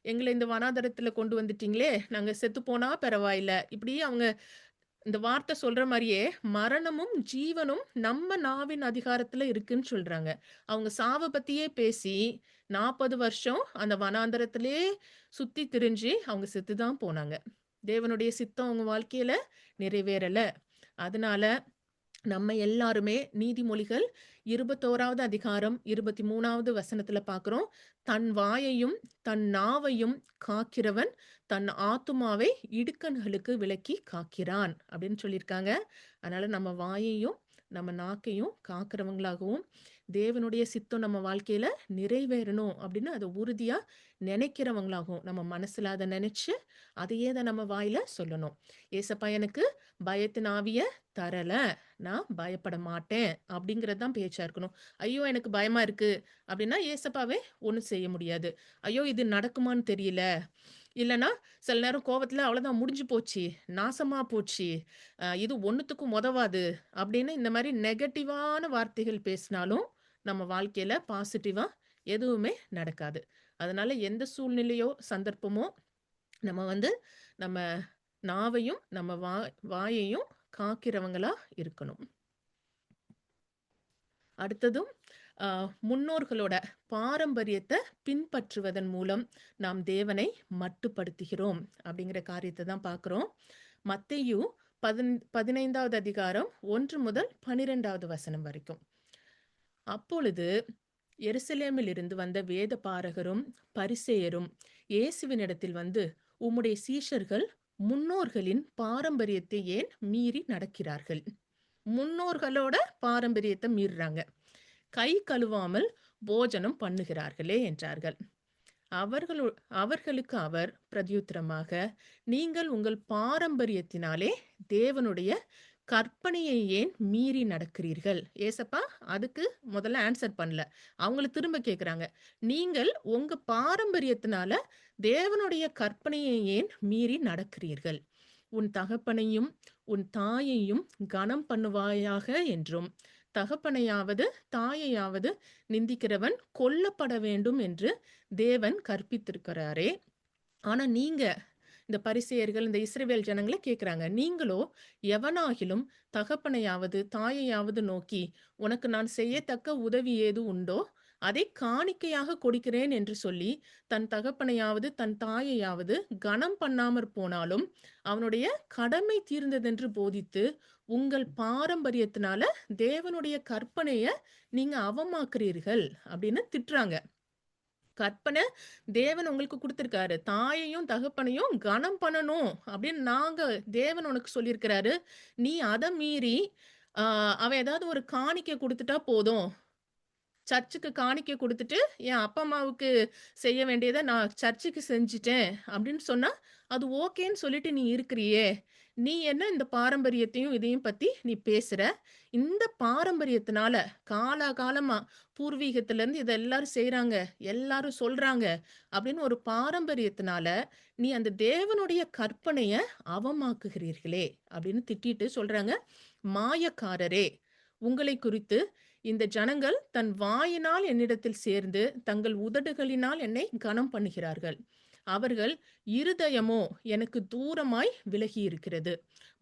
Speaker 1: எங்கள இந்த வனாந்தரத்துல கொண்டு வந்துட்டீங்களே! நாங்க செத்து போனா பரவாயில்ல." இப்படி அவங்க இந்த வார்த்தை சொல்ற மாரியே, மரணமும், ஜீவனும் நம்ம நாவின் அதிகாரத்துல இருக்குன்னு சொல்றாங்க. அவங்க சாவ பத்தியே பேசி 40 வருஷம் அந்த வனாந்தரத்திலே சுத்தி திரிஞ்சு அவங்க செத்து தான் போனாங்க. தேவனுடைய சித்தம் அவங்க வாழ்க்கையில நிறைவேறல. அதனால நம்ம எல்லாருமே நீதிமொழிகள் 21வது அதிகாரம் 23வது வசனத்துல பார்க்கிறோம். தன் வாயையும் தன் நாவையும் காக்கிறவன் தன் ஆத்துமாவை இடுக்கண்களுக்கு விலக்கி காக்கிறான் அப்படின்னு சொல்லியிருக்காங்க. அதனால நம்ம வாயையும் நம்ம நாக்கையும் காக்கிறவங்களாகவும் தேவனுடைய சித்தம் நம்ம வாழ்க்கையில நிறைவேறணும் அப்படின்னு அதை உறுதியா நினைக்கிறவங்களாகவும் நம்ம மனசுல அதை நினைச்சு அதையே தான் நம்ம வாயில சொல்லணும். ஏசப்பா எனக்கு பயத்தின் ஆவிய தரல, நான் பயப்பட மாட்டேன் அப்படிங்கிறது தான் பேச்சா இருக்கணும். ஐயோ எனக்கு பயமா இருக்கு அப்படின்னா ஏசப்பாவே ஒண்ணும் செய்ய முடியாது. ஐயோ இது நடக்குமான்னு தெரியல, இல்லைன்னா சில நேரம் கோவத்துல அவ்வளவுதான் முடிஞ்சு போச்சு, நாசமா போச்சு, இது ஒண்ணுத்துக்கும் உதவாது அப்படின்னு இந்த மாதிரி நெகட்டிவான வார்த்தைகள் பேசினாலும் நம்ம வாழ்க்கையில பாசிட்டிவா எதுவுமே நடக்காது. அதனால எந்த சூழ்நிலையோ சந்தர்ப்பமோ நம்ம வந்து நம்ம நாவையும் நம்ம வாயையும் காக்கிறவங்களா இருக்கணும். அடுத்ததும் முன்னோர்களோட பாரம்பரியத்தை பின்பற்றுவதன் மூலம் நாம் தேவனை மட்டுப்படுத்துகிறோம் அப்படிங்கிற காரியத்தை தான் பார்க்குறோம். மத்தேயு 15வது அதிகாரம் 1 முதல் 12வது வசனம் வரைக்கும். அப்பொழுது எருசலேமில் இருந்து வந்த வேத பாரகரும் பரிசேயரும் இயேசுவினிடத்தில் வந்து, உம்முடைய சீஷர்கள் முன்னோர்களின் பாரம்பரியத்தை ஏன் மீறி நடக்கிறார்கள்? முன்னோர்களோட பாரம்பரியத்தை மீறுறாங்க. கை கழுவாமல் போஜனம் பண்ணுகிறார்களே என்றார்கள். அவர்களு அவர்களுக்கு அவர் பிரதியுத்தரமாக, நீங்கள் உங்கள் பாரம்பரியத்தினாலே தேவனுடைய கற்பனையை ஏன் மீறி நடக்கிறீர்கள்? ஏசப்பா அதுக்கு முதல்ல ஆன்சர் பண்ணல. அவங்கள திரும்ப கேட்குறாங்க. நீங்கள் உங்க பாரம்பரியத்தினால தேவனுடைய கற்பனையை ஏன் மீறி நடக்கிறீர்கள்? உன் தகப்பனையும் உன் தாயையும் கனம் பண்ணுவாயாக என்றும், தகப்பனையாவது தாயையாவது நிந்திக்கிறவன் கொல்லப்பட வேண்டும் என்று தேவன் கற்பித்திருக்கிறாரே. ஆனா நீங்க இந்த பரிசேயர்கள் இந்த இஸ்ரவேல் ஜனங்கள கேட்குறாங்க. நீங்களோ எவனாகிலும் தகப்பனையாவது தாயையாவது நோக்கி, உனக்கு நான் செய்யத்தக்க உதவி ஏது உண்டோ அதை காணிக்கையாக கொடுக்கிறேன் என்று சொல்லி தன் தகப்பனையாவது தன் தாயையாவது கனம் பண்ணாமற் போனாலும் அவனுடைய கடமை தீர்ந்ததென்று போதித்து உங்கள் பாரம்பரியத்தினால தேவனுடைய கற்பனைய நீங்க அவமாக்குறீர்கள் அப்படின்னு திட்டுறாங்க. கற்பனை தேவன் உங்களுக்கு குடுத்திருக்காரு. தாயையும், தகப்பனையும் கனம் பண்ணணும் அப்படின்னு தேவன் உனக்கு சொல்லியிருக்கிறாரு. நீ அத மீறி, ஆ அவன் ஏதாவது ஒரு காணிக்கை குடுத்துட்டா போதும். சர்ச்சுக்கு காணிக்கை குடுத்துட்டு, என் அப்பா, அம்மாவுக்கு செய்ய வேண்டியத நான் சர்ச்சுக்கு செஞ்சுட்டேன் அப்படின்னு சொன்னா, அது ஓகேன்னு சொல்லிட்டு நீ இருக்கிறியே! நீ என்ன இந்த பாரம்பரியத்தையும் இதையும் பத்தி நீ பேசுற? இந்த பாரம்பரியத்தினால காலாகாலமா பூர்வீகத்திலேருந்து இத எல்லாரும் செய்றாங்க, எல்லாரும் சொல்றாங்க அப்படின்னு ஒரு பாரம்பரியத்தினால, நீ அந்த தேவனுடைய கற்பனைய அவமாக்குகிறீர்களே! அப்படின்னு திட்டிட்டு சொல்றாங்க, மாயக்காரரே! உங்களைக் குறித்து இந்த ஜனங்கள் தன் வாயினால் என்னிடத்தில் சேர்ந்து, தங்கள் உதடுகளினால் என்னை கனம் பண்ணுகிறார்கள். அவர்கள் இருதயமோ எனக்கு தூரமாய் விலகியிருக்கிறது.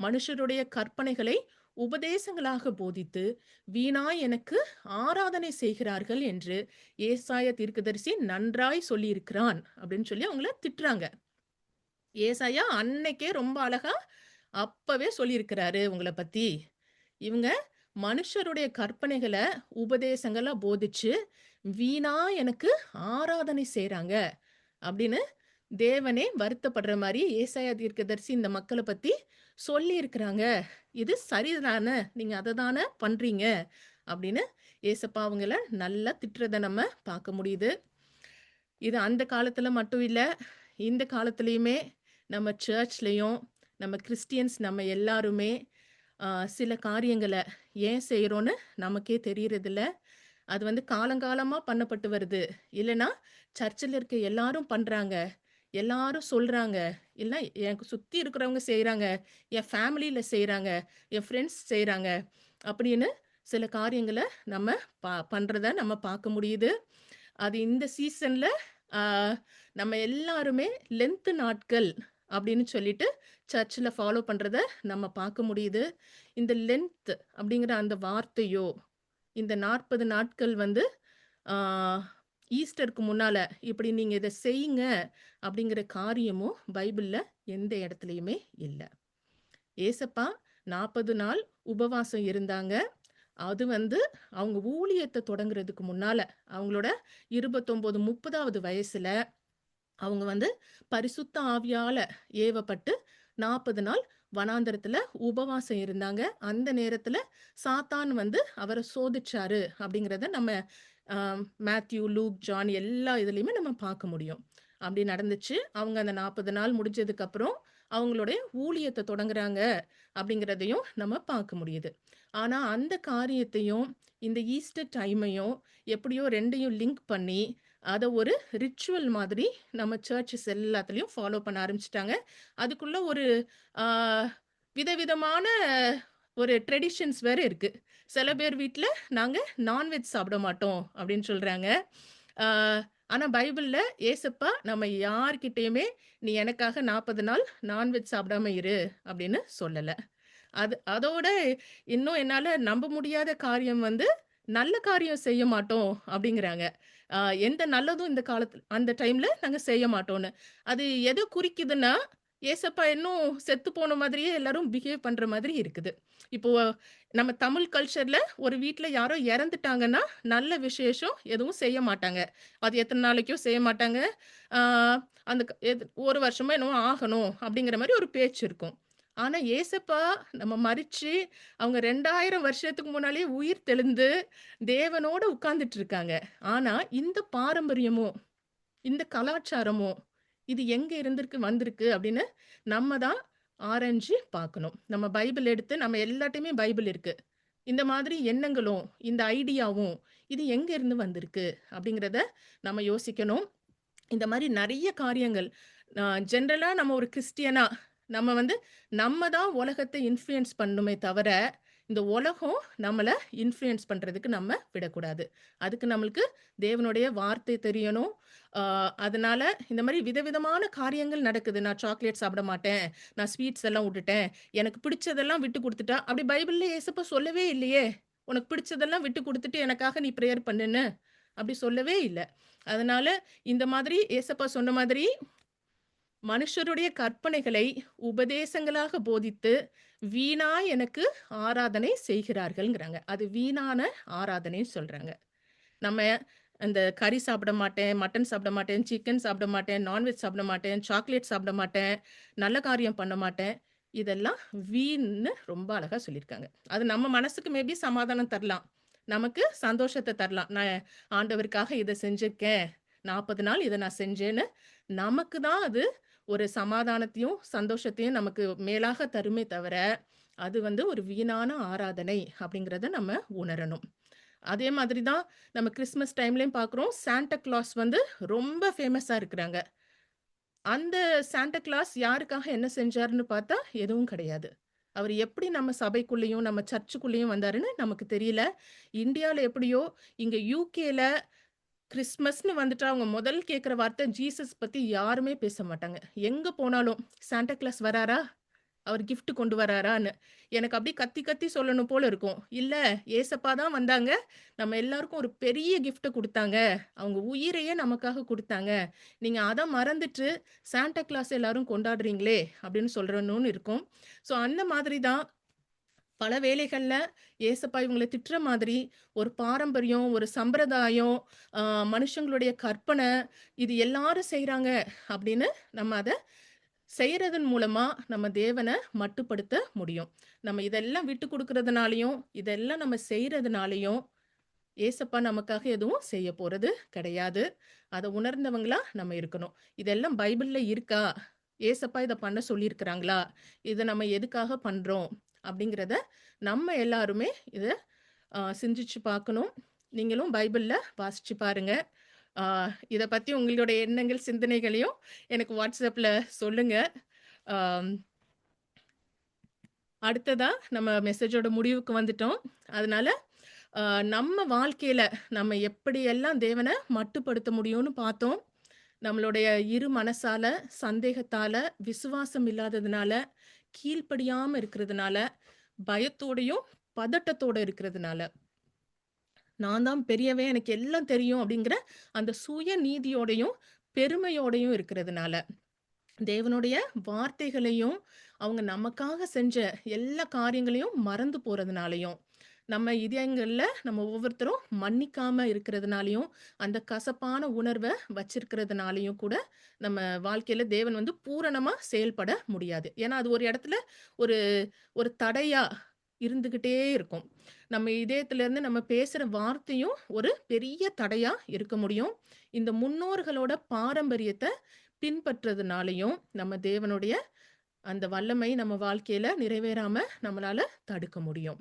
Speaker 1: மனுஷருடைய கற்பனைகளை உபதேசங்களாக போதித்து, வீணாய் எனக்கு ஆராதனை செய்கிறார்கள் என்று ஏசாயா தீர்க்கதரிசி நன்றாய் சொல்லியிருக்கிறான். அப்படின்னு சொல்லி அவங்கள திட்டுறாங்க. ஏசாயா அன்னைக்கே ரொம்ப அழகா அப்பவே சொல்லியிருக்கிறாரு உங்கள பத்தி. இவங்க மனுஷருடைய கற்பனைகள, உபதேசங்கள போதிச்சு, வீணா எனக்கு ஆராதனை செய்றாங்க. அப்படின்னு தேவனே வருத்தப்படுற மாரி ஏசாயா தீர்க்கதரிசி இந்த மக்கள பத்தி சொல்லியிருக்கிறாங்க. இது சரிதான, நீங்க அத தான பண்றீங்க. அப்படின்னு ஏசப்பா அவங்கள நல்லா திட்டுறத நம்ம பார்க்க முடியுது. இது அந்த காலத்துல மட்டும் இல்ல, இந்த காலத்திலயுமே நம்ம சர்ச்லயும், நம்ம கிறிஸ்டியன்ஸ் நம்ம எல்லாருமே அ சில காரியங்கள ஏன் செய்றோம்னு நமக்கே தெரியறதில்ல. அது வந்து காலங்காலமா பண்ணப்பட்டு வருது. இல்லன்னா, சர்ச்சில இருக்க எல்லாரும் பண்றாங்க. எல்லாரும் சொல்றாங்க. இல்ல எனக்கு சுத்தி இருக்கிறவங்க செய்றாங்க. என் ஃபேமிலில செய்றாங்க. என் ஃப்ரெண்ட்ஸ் செய்றாங்க. அப்படின்னு சில காரியங்கள நம்ம பண்றத நம்ம பார்க்க முடியுது. அது இந்த சீசன்ல ஆ நம்ம எல்லாருமே லென்த் நாட்கள் அப்படின்னு சொல்லிட்டு சர்ச்சில ஃபாலோ பண்றத நம்ம பார்க்க முடியுது. இந்த லென்த் அப்படிங்கிற அந்த வார்த்தையோ, இந்த 40 நாட்கள் வந்து ஆ ஈஸ்டருக்கு முன்னால இப்படி நீங்க இத செய்யுங்க அப்படிங்கிற காரியமும் பைபிள்ல எந்த இடத்துலயுமே இல்ல. ஏசப்பா 40 நாள் உபவாசம் இருந்தாங்க. அது வந்து அவங்க ஊழியத்த தொடங்குறதுக்கு முன்னால, அவங்களோட 29, 30வது வயசுல அவங்க வந்து பரிசுத்த ஆவியால ஏவப்பட்டு 40 நாள் வனாந்தரத்துல உபவாசம் இருந்தாங்க. அந்த நேரத்துல சாத்தான் வந்து அவர சோதிச்சாரு அப்படிங்கிறத நம்ம அ மேத்யூ, லூக், ஜான் எல்லா இதுலயுமே நம்ம பார்க்க முடியும். அப்படி நடந்துச்சு. அவங்க அந்த 40 நாள் முடிஞ்சதுக்கப்புறம் அவங்களுடைய ஊழியத்த தொடங்குறாங்க அப்படிங்கிறதையும் நம்ம பார்க்க முடியுது. ஆனா அந்த காரியத்தையும், இந்த ஈஸ்டர் டைமையும் எப்படியோ 2யும் லிங்க் பண்ணி, அத ஒரு ரிச்சுவல் மாதிரி நம்ம சர்ச்சஸ் எல்லாத்துலயும் ஃபாலோ பண்ண ஆரம்பிச்சுட்டாங்க. அதுக்குள்ள ஒரு ஆ விதவிதமான ஒரு ட்ரெடிஷன்ஸ் வேற இருக்கு. சில பேர் வீட்ல நாங்க நான்வெஜ் சாப்பிட மாட்டோம் அப்படின்னு சொல்றாங்க. ஆ ஆனா பைபிள்ல ஏசப்பா நம்ம யார்கிட்டயுமே, "நீ எனக்காக 40 நாள் நான்வெஜ் சாப்பிடாம இரு" அப்படின்னு சொல்லல. அதோட இன்னும் என்னால நம்ப முடியாத காரியம் வந்து, நல்ல காரியம் செய்ய மாட்டோம் அப்படிங்கிறாங்க. அ எந்த நல்லதும் இந்த காலத்துல அந்த டைம்ல நாங்க செய்ய மாட்டோம்ன்னு. அது எத குறிக்குதுன்னா, ஏசப்பா இன்னும் செத்து போன மாதிரியே எல்லாரும் பிஹேவ் பண்ற மாதிரி இருக்குது. இப்போ நம்ம தமிழ் கல்ச்சர்ல ஒரு வீட்ல யாரோ இறந்துட்டாங்கன்னா, நல்ல விசேஷம் எதுவும் செய்ய மாட்டாங்க. அது எத்தன நாளைக்கோ செய்ய மாட்டாங்க. ஆ அந்த 1 வருஷமோ என்னவோ ஆகணும் அப்படிங்கிற மாரி ஒரு பேச்சு இருக்கும். ஆனா ஏசப்பா நம்ம மரிச்சு, அவங்க 2000 வருஷத்துக்கு முன்னாலயே உயிர் தெழுந்து, தேவனோட உட்கார்ந்துட்டு இருக்காங்க. ஆனா இந்த பாரம்பரியமும், இந்த கலாச்சாரமும், இது எங்க இருந்திருக்கு வந்திருக்கு அப்படின்னு நம்ம தான் ஆராய்ஞ்சு பார்க்கணும். நம்ம பைபிள் எடுத்து நம்ம எல்லார்ட்டயுமே பைபிள் இருக்கு. இந்த மாதிரி எண்ணங்களும், இந்த ஐடியாவும், இது எங்க இருந்து வந்திருக்கு? அப்படிங்கிறத நம்ம யோசிக்கணும். இந்த மாரி நெறைய காரியங்கள். ஜெனரலா நம்ம ஒரு கிறிஸ்டியனா, நம்ம வந்து நம்ம தான் உலகத்த இன்ஃப்ளூயன்ஸ் பண்ணணுமே தவிர, இந்த உலகம் நம்மள இன்ஃப்ளூயன்ஸ் பண்றதுக்கு நம்ம விடக்கூடாது. அதுக்கு நம்மளுக்கு தேவனுடைய வார்த்தை தெரியணும். ஆ அதனால இந்த மாரி விதவிதமான காரியங்கள் நடக்குது. நான் சாக்லேட் சாப்பிட மாட்டேன். நான் ஸ்வீட்ஸ் எல்லாம் வுட்டுட்டேன். எனக்கு பிடிச்சதெல்லாம் விட்டு குடுத்துட்டா, அப்படி பைபிள்ல ஏசப்பா சொல்லவே இல்லையே! உனக்கு பிடிச்சதெல்லாம் விட்டு குடுத்துட்டு எனக்காக நீ பிரேயர் பண்ணுன்னு. அப்படி சொல்லவே இல்ல. அதனால இந்த மாதிரி ஏசப்பா சொன்ன மாதிரி, மனுஷருடைய கற்பனைகளை உபதேசங்களாக போதித்து, வீணா எனக்கு ஆராதனை செய்கிறார்கள்ங்கிறாங்க. அது வீணான ஆராதனைன்னு சொல்றாங்க. நம்ம அந்த கறி சாப்பிட மாட்டேன், மட்டன் சாப்பிட மாட்டேன், சிக்கன் சாப்பிட மாட்டேன், நான்வெஜ் சாப்பிட மாட்டேன், சாக்லேட் சாப்பிட மாட்டேன், நல்ல காரியம் பண்ண மாட்டேன். இதெல்லாம் வீண்ன்னு ரொம்ப அழகா சொல்லியிருக்காங்க. அது நம்ம மனசுக்கு மேபி சமாதானம் தரலாம். நமக்கு சந்தோஷத்த தரலாம். நான் ஆண்டவருக்காக இத செஞ்சிருக்கேன். 40 நாள் இத நான் செஞ்சேன்னு, நமக்கு தான் அது ஒரு சமாதானத்தையும், சந்தோஷத்தையும் நமக்கு மேலாக தருமே தவிர, அது வந்து ஒரு வீணான ஆராதனை அப்படிங்கிறத நம்ம உணரணும். அதே மாதிரி தான் நம்ம கிறிஸ்மஸ் டைம்லயும் பார்க்குறோம். சாண்டா கிளாஸ் வந்து ரொம்ப ஃபேமஸா இருக்கிறாங்க. அந்த சாண்டா கிளாஸ் யாருக்காக என்ன செஞ்சாருன்னு பார்த்தா, எதுவும் கிடையாது. அவரு எப்படி நம்ம சபைக்குள்ளேயும், நம்ம சர்ச்சுக்குள்ளேயும் வந்தாருன்னு நமக்கு தெரியல. இந்தியால எப்படியோ, இங்க யுகேல கிறிஸ்மஸ்ன்னு வந்துட்டா அவங்க முதல் கேட்கிற வார்த்தை ஜீசஸ் பத்தி யாருமே பேச மாட்டாங்க. எங்க போனாலும் சாண்டா கிளாஸ் வராரா? அவர் கிஃப்ட் கொண்டு வராரான்னு. எனக்கு அப்படியே கத்தி கத்தி சொல்லணும் போல இருக்கும். இல்ல ஏசப்பா தான் வந்தாங்க. நம்ம எல்லாருக்கும் ஒரு பெரிய கிஃப்ட்ட குடுத்தாங்க. அவங்க உயிரையே நமக்காக குடுத்தாங்க. நீங்க அத மறந்துட்டு சாண்டா கிளாஸ் எல்லாரும் கொண்டாடுறீங்களே! அப்படின்னு சொல்லணும்னு இருக்கும். ஸோ அந்த மாதிரி தான் பல வேளைகள்ல ஏசப்பா இவங்கள திட்டுற மாதிரி ஒரு பாரம்பரியம், ஒரு சம்பிரதாயம், அ மனுஷங்களுடைய கற்பனை இது எல்லாரும் செய்றாங்க அப்படின்னு நம்ம அத செய்றதன் மூலமா நம்ம தேவன மட்டுப்படுத்த முடியும். நம்ம இதெல்லாம் விட்டு குடுக்குறதுனாலயும், இதெல்லாம் நம்ம செய்றதுனாலயும், ஏசப்பா நமக்காக எதுவும் செய்ய போறது கிடையாது. அத உணர்ந்தவங்களா நம்ம இருக்கணும். இதெல்லாம் பைபிள்ல இருக்கா? ஏசப்பா இத பண்ண சொல்லியிருக்கிறாங்களா? இத நம்ம எதுக்காக பண்றோம்? அப்படிங்கிறத நம்ம எல்லாருமே இத சிந்திச்சு பார்க்கணும். நீங்களும் பைபிள்ல வாசிச்சு பாருங்க. ஆ இத பத்தி உங்களுடைய எண்ணங்கள், சிந்தனைகளையும் எனக்கு WhatsAppல சொல்லுங்க. ஆம், அடுத்ததா நம்ம மெசேஜோட முடிவுக்கு வந்துட்டோம். அதனால அ நம்ம வாழ்க்கையில நம்ம எப்படியெல்லாம் தேவன மட்டுப்படுத்த முடியும்னு பார்த்தோம். நம்மளுடைய இரு மனசால, சந்தேகத்தால, விசுவாசம் இல்லாததுனால, கீழ்ப்படியாம இருக்கிறதுனால, பயத்தோடையும், பதட்டத்தோட இருக்கிறதுனால, நான் தான் பெரியவன், எனக்கு எல்லாம் தெரியும் அப்படிங்கிற அந்த சுய நீதியோடையும், பெருமையோடையும் இருக்கிறதுனால. தேவனுடைய வார்த்தைகளையும், அவங்க நமக்காக செஞ்ச எல்லா காரியங்களையும் மறந்து போறதுனாலயும், நம்ம இதயங்கள்ல நம்ம ஒவ்வொருத்தரும் மன்னிக்காம இருக்கிறதுனாலயும், அந்த கசப்பான உணர்வ வச்சிருக்கிறதுனாலயும் கூட, நம்ம வாழ்க்கையில தேவன் வந்து பூரணமா செயல்பட முடியாது. ஏன்னா, அது ஒரு இடத்துல ஒரு ஒரு தடையா இருந்துகிட்டே இருக்கும். நம்ம இதயத்திலிருந்து நம்ம பேசுற வார்த்தையும் ஒரு பெரிய தடையா இருக்க முடியும். இந்த முன்னோர்களோட பாரம்பரியத்த பின்பற்றதுனாலயும், நம்ம தேவனுடைய அந்த வல்லமை நம்ம வாழ்க்கையில நிறைவேறாம நம்மளால தடுக்க முடியும்.